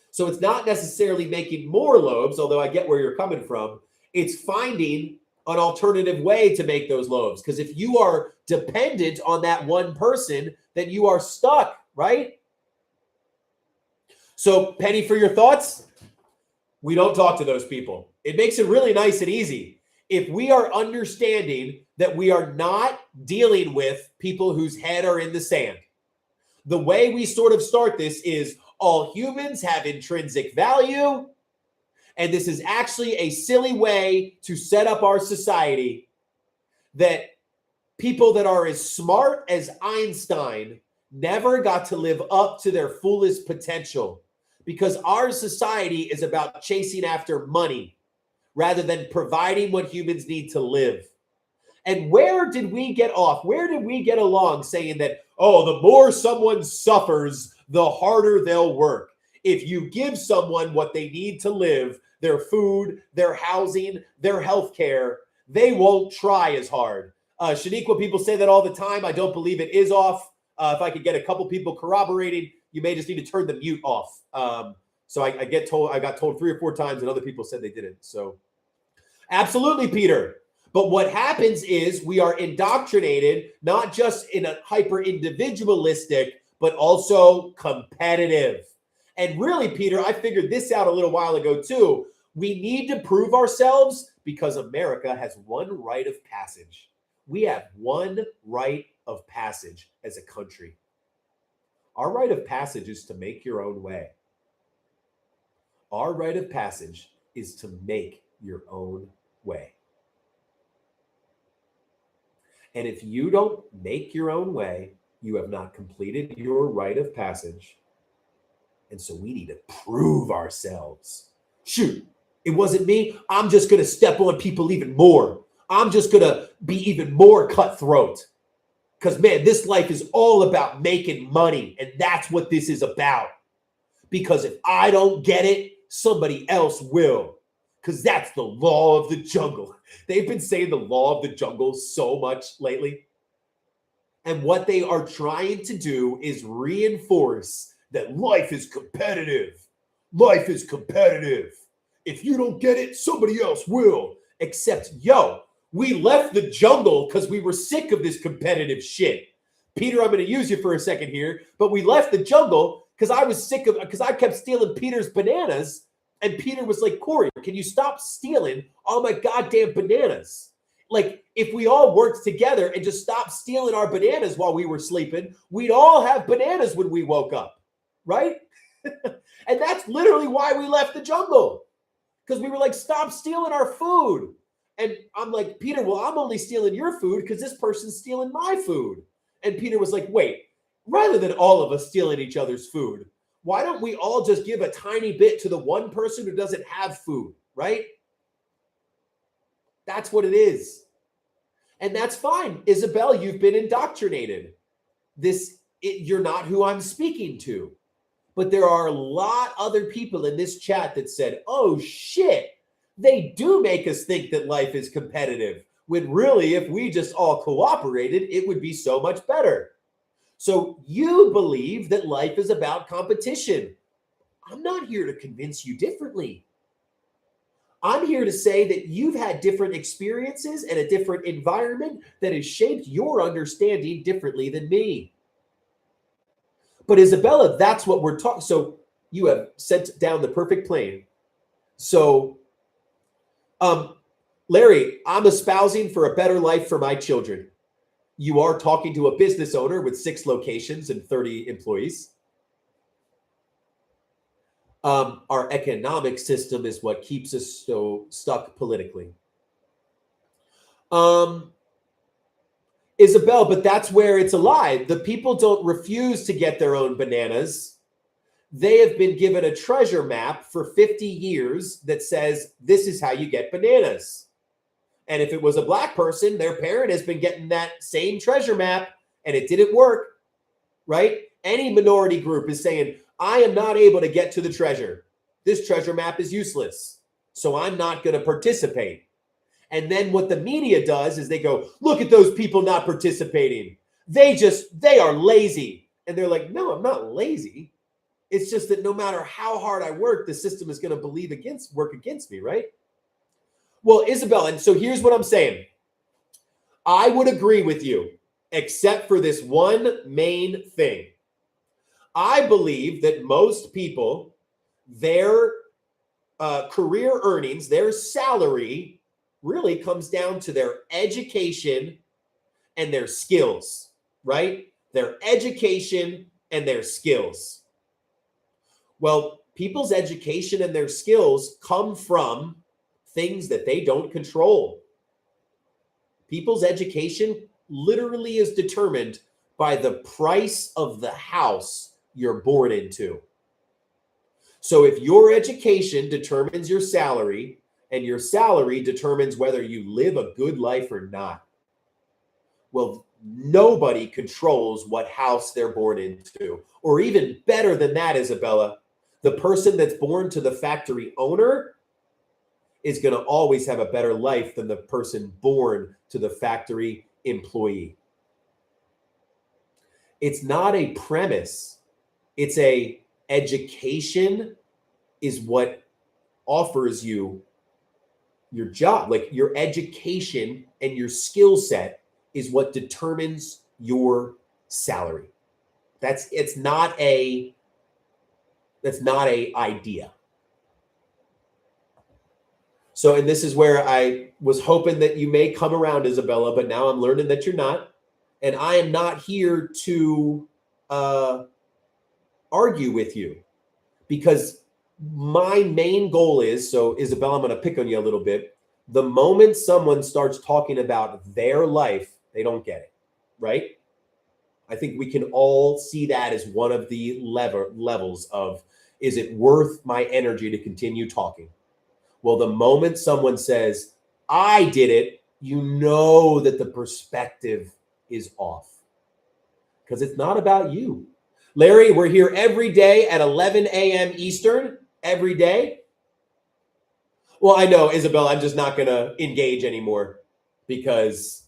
So it's not necessarily making more loaves, although I get where you're coming from. It's finding an alternative way to make those loaves. Because if you are dependent on that one person, then you are stuck, right? So, Penny, for your thoughts, we don't talk to those people. It makes it really nice and easy. If we are understanding that we are not dealing with people whose head are in the sand, the way we sort of start this is all humans have intrinsic value, and this is actually a silly way to set up our society that people that are as smart as Einstein never got to live up to their fullest potential, because our society is about chasing after money rather than providing what humans need to live. And where did we get off? Where did we get along saying that, oh, the more someone suffers, the harder they'll work? If you give someone what they need to live, their food, their housing, their health care, they won't try as hard. Shaniqua, people say that all the time. I don't believe it is off. If I could get a couple people corroborating, you may just need to turn the mute off. So I got told 3 or 4 times, and other people said they didn't. So absolutely, Peter. But what happens is we are indoctrinated, not just in a hyper individualistic, but also competitive. And really, Peter, I figured this out a little while ago too. We need to prove ourselves because America has one rite of passage. We have one rite of passage as a country. Our rite of passage is to make your own way. Our rite of passage is to make your own way. And if you don't make your own way, you have not completed your rite of passage. And so we need to prove ourselves. Shoot, it wasn't me. I'm just going to step on people even more. I'm just going to be even more cutthroat. Because, man, this life is all about making money. And that's what this is about. Because if I don't get it, somebody else will. Because that's the law of the jungle. They've been saying the law of the jungle so much lately. And what they are trying to do is reinforce that life is competitive. Life is competitive. If you don't get it, somebody else will. Except, we left the jungle because we were sick of this competitive shit. Peter, I'm going to use you for a second here, but we left the jungle because I kept stealing Peter's bananas. And Peter was like, Corey, can you stop stealing all my goddamn bananas? Like, if we all worked together and just stopped stealing our bananas while we were sleeping, we'd all have bananas when we woke up, right? And that's literally why we left the jungle. Because we were like, stop stealing our food. And I'm like, Peter, well, I'm only stealing your food because this person's stealing my food. And Peter was like, wait, rather than all of us stealing each other's food, why don't we all just give a tiny bit to the one person who doesn't have food, right? That's what it is. And that's fine. Isabel, you've been indoctrinated. You're not who I'm speaking to. But there are a lot other people in this chat that said, oh, shit, they do make us think that life is competitive, when really, if we just all cooperated, it would be so much better. So you believe that life is about competition. I'm not here to convince you differently. I'm here to say that you've had different experiences and a different environment that has shaped your understanding differently than me. But Isabella, that's what we're talking. So you have sent down the perfect plane. So, Larry, I'm espousing for a better life for my children. You are talking to a business owner with 6 locations and 30 employees. Our economic system is what keeps us so stuck politically. Isabel, but that's where it's a lie. The people don't refuse to get their own bananas. They have been given a treasure map for 50 years that says this is how you get bananas. And if it was a black person, their parent has been getting that same treasure map and it didn't work, right? Any minority group is saying, I am not able to get to the treasure. This treasure map is useless, so I'm not going to participate. And then what the media does is they go, look at those people not participating. They are lazy. And they're like, no, I'm not lazy. It's just that no matter how hard I work, the system is going to work against me, right? Well, Isabel, and so here's what I'm saying. I would agree with you, except for this one main thing. I believe that most people, their career earnings, their salary really comes down to their education and their skills, right? Their education and their skills. Well, people's education and their skills come from things that they don't control. People's education literally is determined by the price of the house you're born into. So if your education determines your salary, and your salary determines whether you live a good life or not, well, nobody controls what house they're born into. Or even better than that, Isabella, the person that's born to the factory owner is going to always have a better life than the person born to the factory employee. It's not a premise. It's a education is what offers you your job. Like your education and your skill set is what determines your salary. That's not a idea. So, and this is where I was hoping that you may come around, Isabella, but now I'm learning that you're not. And I am not here to argue with you, because my main goal is, so Isabella, I'm going to pick on you a little bit. The moment someone starts talking about their life, they don't get it, right? I think we can all see that as one of the levels of, is it worth my energy to continue talking? Well, the moment someone says, I did it, you know that the perspective is off, because it's not about you. Larry, we're here every day at 11 a.m. Eastern, every day. Well, I know, Isabel, I'm just not going to engage anymore, because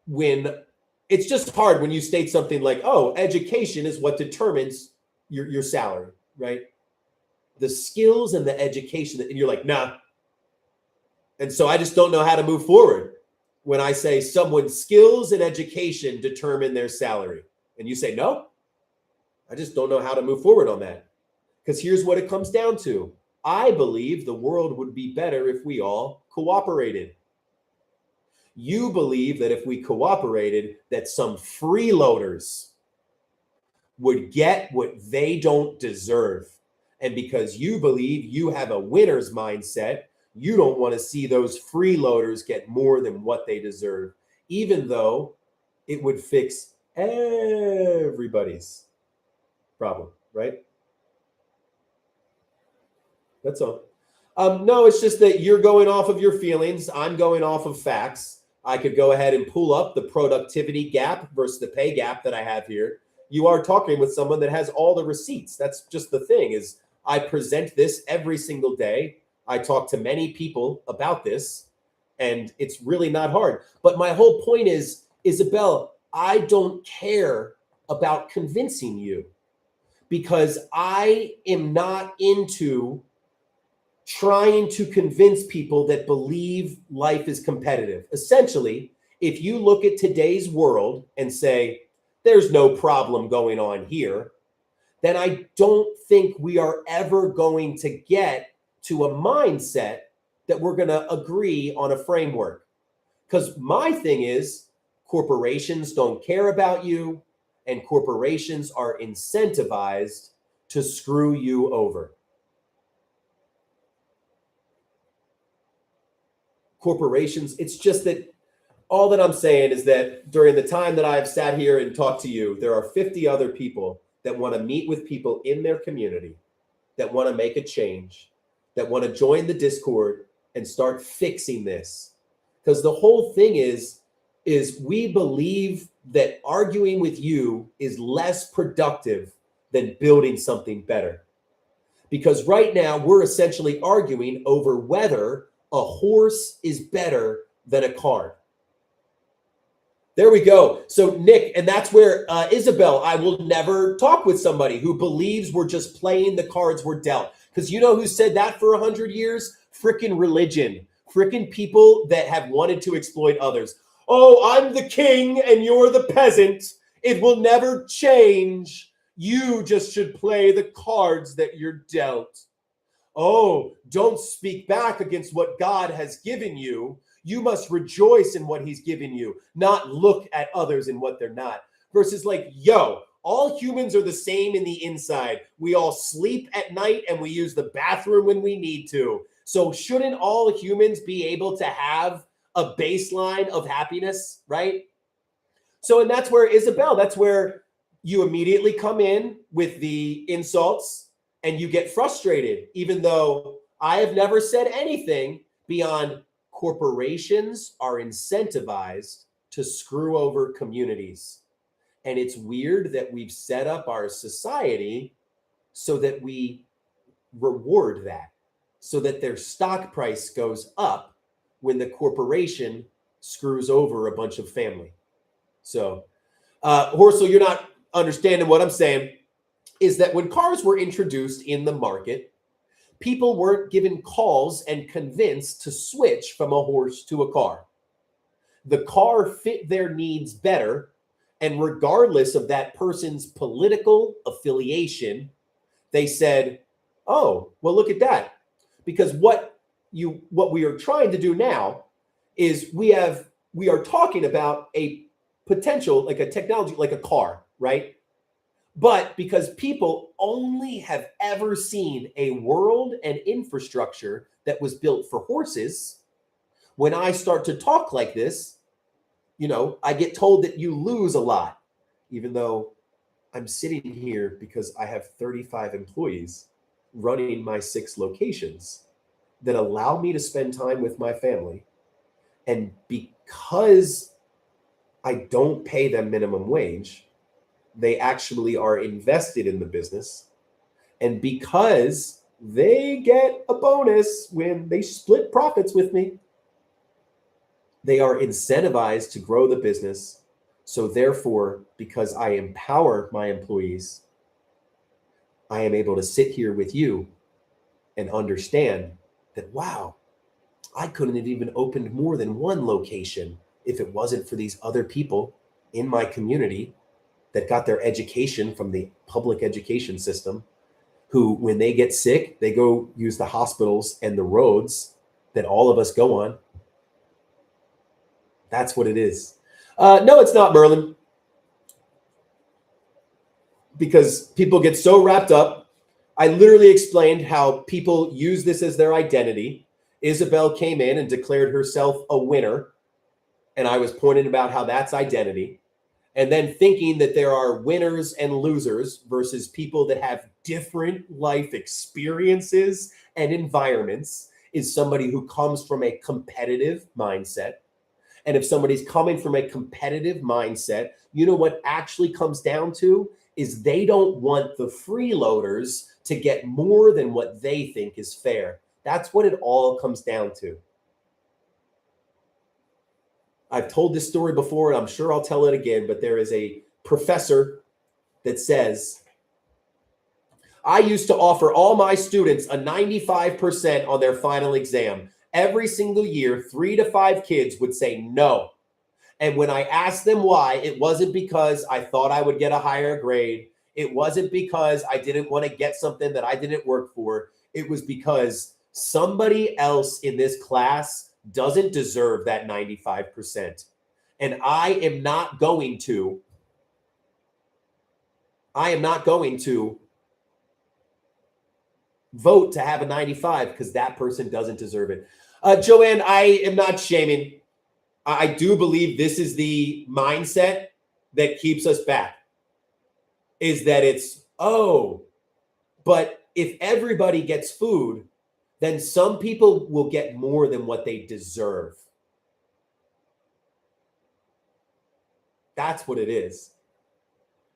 when it's just hard when you state something like, oh, education is what determines your salary, right? The skills and the education, and you're like, nah. And so I just don't know how to move forward when I say someone's skills and education determine their salary. And you say, no, I just don't know how to move forward on that. Because here's what it comes down to. I believe the world would be better if we all cooperated. You believe that if we cooperated, that some freeloaders would get what they don't deserve. And because you believe you have a winner's mindset, you don't want to see those freeloaders get more than what they deserve, even though it would fix everybody's problem, right? That's all. No, it's just that you're going off of your feelings. I'm going off of facts. I could go ahead and pull up the productivity gap versus the pay gap that I have here. You are talking with someone that has all the receipts. That's just the thing, is I present this every single day. I talk to many people about this, and it's really not hard. But my whole point is, Isabel, I don't care about convincing you, because I am not into trying to convince people that believe life is competitive. Essentially, if you look at today's world and say, there's no problem going on here, then I don't think we are ever going to get to a mindset that we're going to agree on a framework. Because my thing is, corporations don't care about you, and corporations are incentivized to screw you over. Corporations, it's just that all that I'm saying is that during the time that I've sat here and talked to you, there are 50 other people that want to meet with people in their community, that want to make a change, that want to join the Discord and start fixing this. Because the whole thing is we believe that arguing with you is less productive than building something better. Because right now we're essentially arguing over whether a horse is better than a card. There we go. So Nick, and that's where Isabel, I will never talk with somebody who believes we're just playing the cards we're dealt. Because you know who said that for 100 years? Frickin' religion. Frickin' people that have wanted to exploit others. Oh, I'm the king and you're the peasant. It will never change. You just should play the cards that you're dealt. Oh, don't speak back against what God has given you. You must rejoice in what he's given you, not look at others and what they're not. Versus like, yo, all humans are the same in the inside. We all sleep at night and we use the bathroom when we need to. So shouldn't all humans be able to have a baseline of happiness, right? So, and that's where Isabel, that's where you immediately come in with the insults and you get frustrated, even though I have never said anything beyond corporations are incentivized to screw over communities. And it's weird that we've set up our society so that we reward that, so that their stock price goes up when the corporation screws over a bunch of family. So, Horsel, you're not understanding what I'm saying, is that when cars were introduced in the market, people weren't given calls and convinced to switch from a horse to a car. The car fit their needs better, and regardless of that person's political affiliation, they said, oh, well, look at that. Because what we are trying to do now is we are talking about a potential, like a technology, like a car, right? But because people only have ever seen a world and infrastructure that was built for horses, when I start to talk like this, you know, I get told that you lose a lot, even though I'm sitting here because I have 35 employees running my 6 locations that allow me to spend time with my family. And because I don't pay them minimum wage, they actually are invested in the business. And because they get a bonus when they split profits with me, they are incentivized to grow the business. So therefore, because I empower my employees, I am able to sit here with you and understand that, wow, I couldn't have even opened more than one location if it wasn't for these other people in my community that got their education from the public education system, who, when they get sick, they go use the hospitals and the roads that all of us go on. That's what it is. No, it's not, Merlin. Because people get so wrapped up. I literally explained how people use this as their identity. Isabel came in and declared herself a winner. And I was pointing about how that's identity. And then thinking that there are winners and losers versus people that have different life experiences and environments is somebody who comes from a competitive mindset. And if somebody's coming from a competitive mindset, you know what actually comes down to is they don't want the freeloaders to get more than what they think is fair. That's what it all comes down to. I've told this story before, and I'm sure I'll tell it again, but there is a professor that says, I used to offer all my students a 95% on their final exam. Every single year, 3 to 5 kids would say no. And when I asked them why, it wasn't because I thought I would get a higher grade. It wasn't because I didn't want to get something that I didn't work for. It was because somebody else in this class doesn't deserve that 95%. And I am not going to vote to have a 95 because that person doesn't deserve it. Joanne, I am not shaming. I do believe this is the mindset that keeps us back, is that it's, oh, but if everybody gets food, then some people will get more than what they deserve. That's what it is.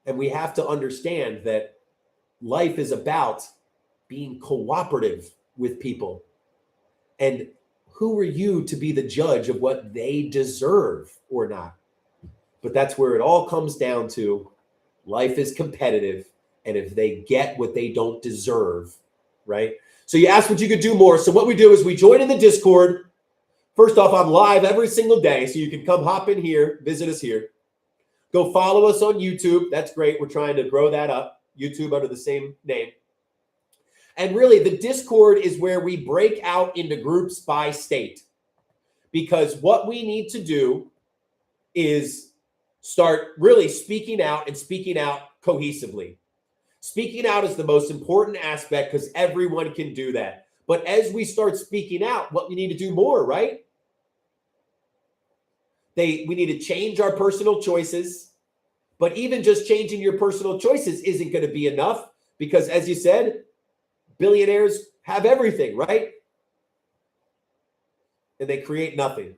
And we have to understand that life is about being cooperative with people. And who are you to be the judge of what they deserve or not? But that's where it all comes down to. Life is competitive. And if they get what they don't deserve, right? So you asked what you could do more. So what we do is we join in the Discord. First off, I'm live every single day. So you can come hop in here, visit us here. Go follow us on YouTube. That's great. We're trying to grow that up. YouTube under the same name. And really, the Discord is where we break out into groups by state. Because what we need to do is start really speaking out and speaking out cohesively. Speaking out is the most important aspect because everyone can do that. But as we start speaking out, what we need to do more, right? We need to change our personal choices. But even just changing your personal choices isn't going to be enough because, as you said, billionaires have everything, right? And they create nothing.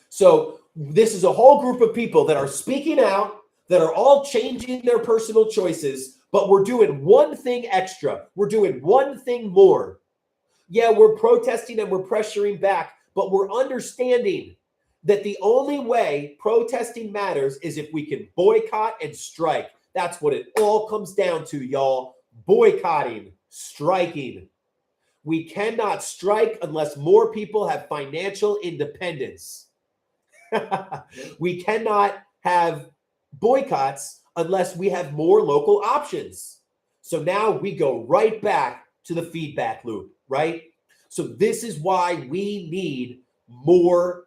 So this is a whole group of people that are speaking out, that are all changing their personal choices, but we're doing one thing extra. We're doing one thing more. Yeah, we're protesting and we're pressuring back, but we're understanding that the only way protesting matters is if we can boycott and strike. That's what it all comes down to, y'all. Boycotting, striking. We cannot strike unless more people have financial independence. We cannot have boycotts unless we have more local options. So now we go right back to the feedback loop, right? So this is why we need more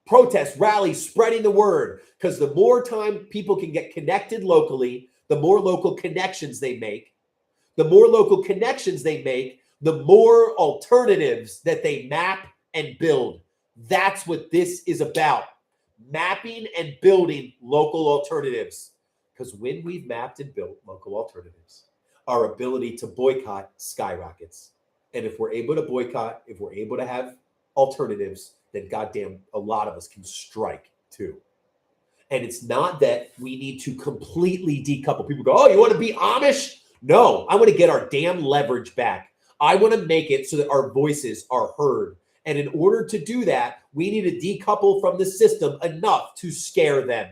protests, rallies, spreading the word, because the more time people can get connected locally, the more local connections they make. The more local connections they make, the more alternatives that they map and build. That's what this is about. Mapping and building local alternatives. Because when we've mapped and built local alternatives, our ability to boycott skyrockets. And if we're able to boycott, if we're able to have alternatives, then goddamn, a lot of us can strike too. And it's not that we need to completely decouple. People go, oh, you want to be Amish? No, I want to get our damn leverage back. I want to make it so that our voices are heard. And in order to do that, we need to decouple from the system enough to scare them,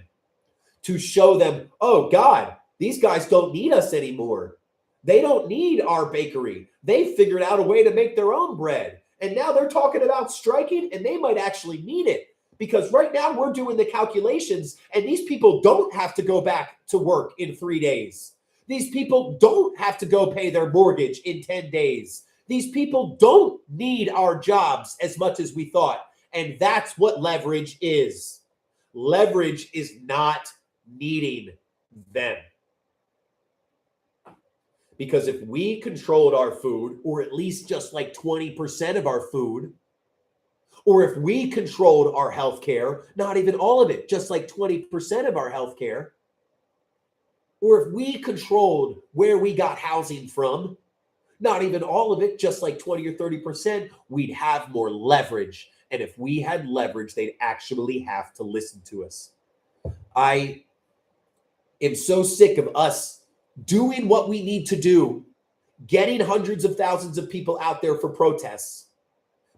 to show them, oh, God, these guys don't need us anymore. They don't need our bakery. They figured out a way to make their own bread. And now they're talking about striking, and they might actually need it. Because right now we're doing the calculations, and these people don't have to go back to work in 3 days. These people don't have to go pay their mortgage in 10 days. These people don't need our jobs as much as we thought. And that's what leverage is. Leverage is not needing them. Because if we controlled our food, or at least just like 20% of our food, or if we controlled our healthcare, not even all of it, just like 20% of our healthcare, or if we controlled where we got housing from, not even all of it, just like 20 or 30%, we'd have more leverage. And if we had leverage, they'd actually have to listen to us. I am so sick of us doing what we need to do, getting hundreds of thousands of people out there for protests,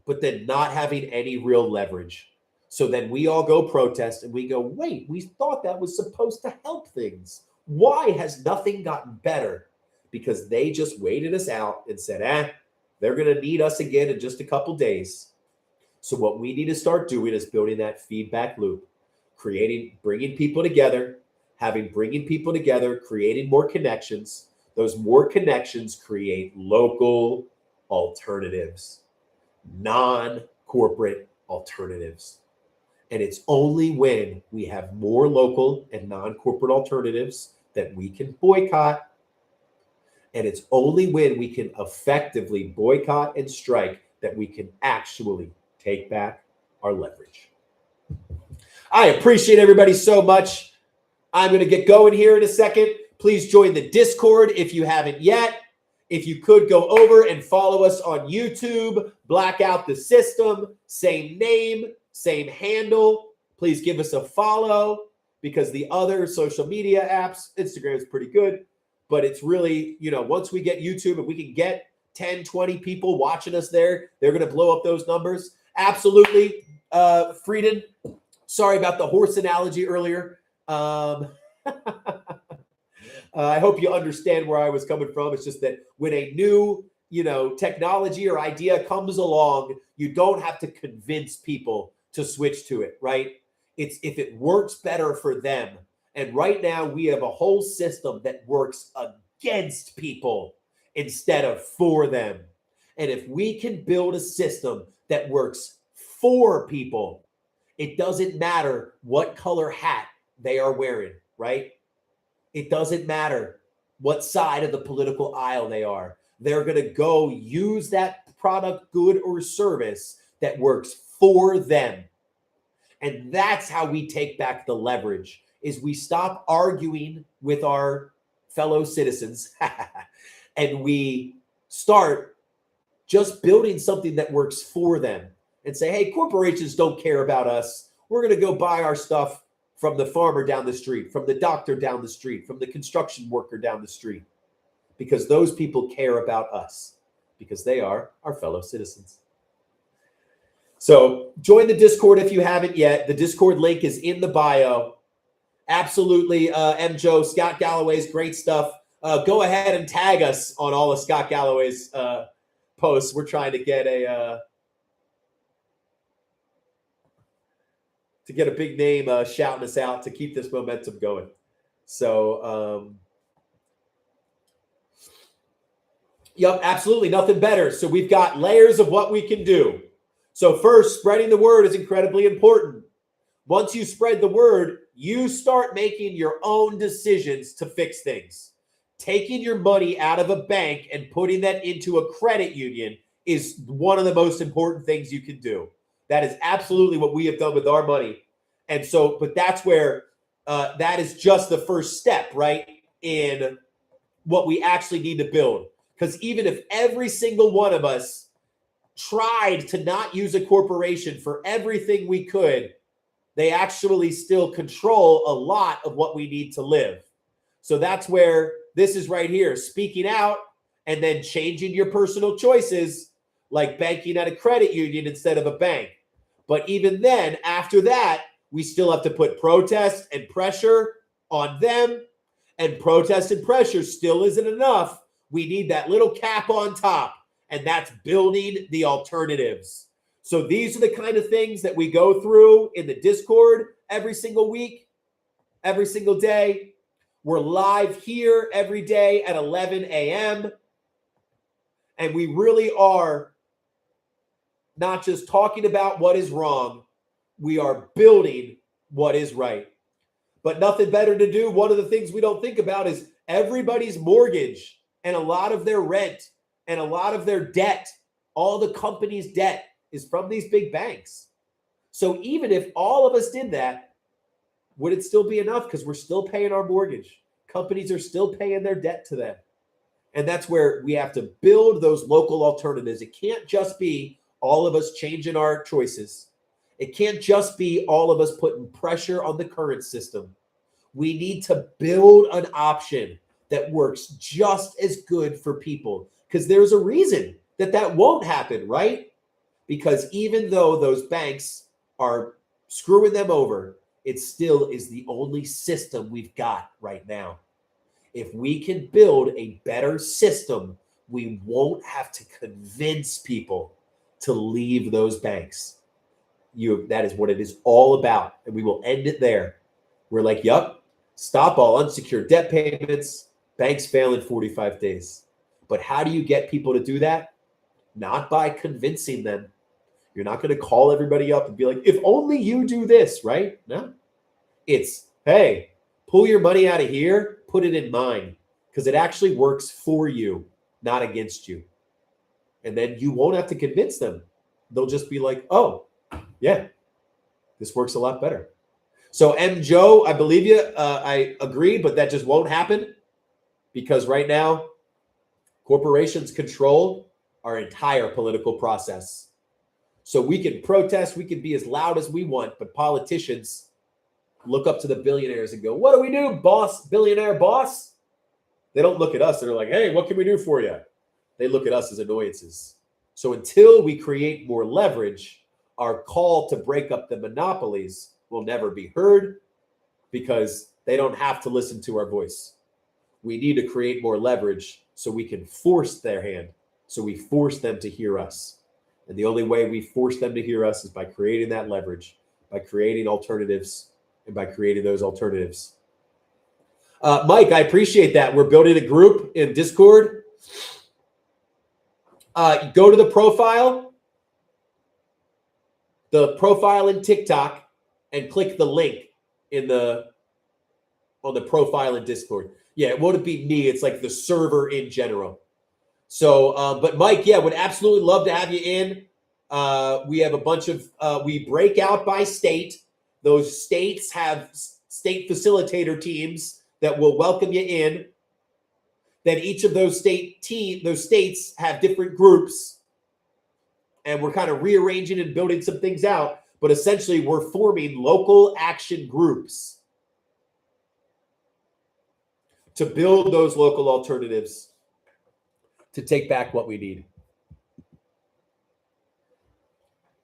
but then not having any real leverage. So then we all go protest and we go, wait, we thought that was supposed to help things. Why has nothing gotten better? Because they just waited us out and said, they're going to need us again in just a couple days. So what we need to start doing is building that feedback loop, bringing people together, bringing people together, creating more connections. Those more connections create local alternatives, non-corporate alternatives. And it's only when we have more local and non-corporate alternatives that we can boycott. And it's only when we can effectively boycott and strike that we can actually take back our leverage. I appreciate everybody so much. I'm going to get going here in a second. Please join the Discord if you haven't yet. If you could go over and follow us on YouTube, Blackout the System, same name, same handle. Please give us a follow because the other social media apps, Instagram is pretty good, but it's really, once we get YouTube and we can get 10, 20 people watching us there, they're going to blow up those numbers. Absolutely. Frieden, sorry about the horse analogy earlier. I hope you understand where I was coming from. It's just that when a new, technology or idea comes along, you don't have to convince people to switch to it, right? It's if it works better for them. And right now we have a whole system that works against people instead of for them. And if we can build a system that works for people, it doesn't matter what color hat they are wearing, right? It doesn't matter what side of the political aisle they are. They're going to go use that product, good, or service that works for them. And that's how we take back the leverage, is we stop arguing with our fellow citizens and we start just building something that works for them and say, hey, corporations don't care about us. We're going to go buy our stuff from the farmer down the street, from the doctor down the street, from the construction worker down the street, because those people care about us, because they are our fellow citizens. So join the Discord if you haven't yet. The Discord link is in the bio. Absolutely, M. Joe, Scott Galloway's great stuff. Go ahead and tag us on all of Scott Galloway's posts. We're trying to get a big name shouting us out to keep this momentum going. So, yep, absolutely, nothing better. So we've got layers of what we can do. So first, spreading the word is incredibly important. Once you spread the word, you start making your own decisions to fix things. Taking your money out of a bank and putting that into a credit union is one of the most important things you can do. That is absolutely what we have done with our money. And so, but that's where that is just the first step, right, in what we actually need to build. Because even if every single one of us tried to not use a corporation for everything we could, they actually still control a lot of what we need to live. So that's where this is right here, speaking out and then changing your personal choices, like banking at a credit union instead of a bank. But even then, after that, we still have to put protest and pressure on them. And protest and pressure still isn't enough. We need that little cap on top, and that's building the alternatives. So these are the kind of things that we go through in the Discord every single week, every single day. We're live here every day at 11 a.m. And we really are not just talking about what is wrong, we are building what is right. But nothing better to do. One of the things we don't think about is everybody's mortgage and a lot of their rent and a lot of their debt, all the company's debt is from these big banks. So even if all of us did that, would it still be enough? Because we're still paying our mortgage. Companies are still paying their debt to them. And that's where we have to build those local alternatives. It can't just be all of us changing our choices. It can't just be all of us putting pressure on the current system. We need to build an option that works just as good for people, because there's a reason that won't happen, right? Because even though those banks are screwing them over, it still is the only system we've got right now. If we can build a better system, we won't have to convince people to leave those banks. That is what it is all about. And we will end it there. We're like, yup, stop all unsecured debt payments. Banks fail in 45 days. But how do you get people to do that? Not by convincing them. You're not going to call everybody up and be like, if only you do this, right? No. It's, hey, pull your money out of here, put it in mine. because it actually works for you, not against you. And then you won't have to convince them. They'll just be like, oh, yeah, this works a lot better. So, M. Joe, I believe you. I agree, but that just won't happen because right now, corporations control our entire political process. So we can protest, we can be as loud as we want, but politicians look up to the billionaires and go, what do we do, boss, billionaire boss? They don't look at us. They're like, hey, what can we do for you? They look at us as annoyances. So until we create more leverage, our call to break up the monopolies will never be heard because they don't have to listen to our voice. We need to create more leverage so we can force their hand. So we force them to hear us. And the only way we force them to hear us is by creating that leverage, by creating alternatives, and by creating those alternatives. Mike, I appreciate that. We're building a group in Discord. Go to the profile in TikTok, and click the link on the profile in Discord. Yeah, it won't be me. It's like the server in general. So, but Mike, yeah, would absolutely love to have you in. We have a bunch of, we break out by state. Those states have state facilitator teams that will welcome you in. Then each of those states have different groups. And we're kind of rearranging and building some things out. But essentially, we're forming local action groups to build those local alternatives to take back what we need.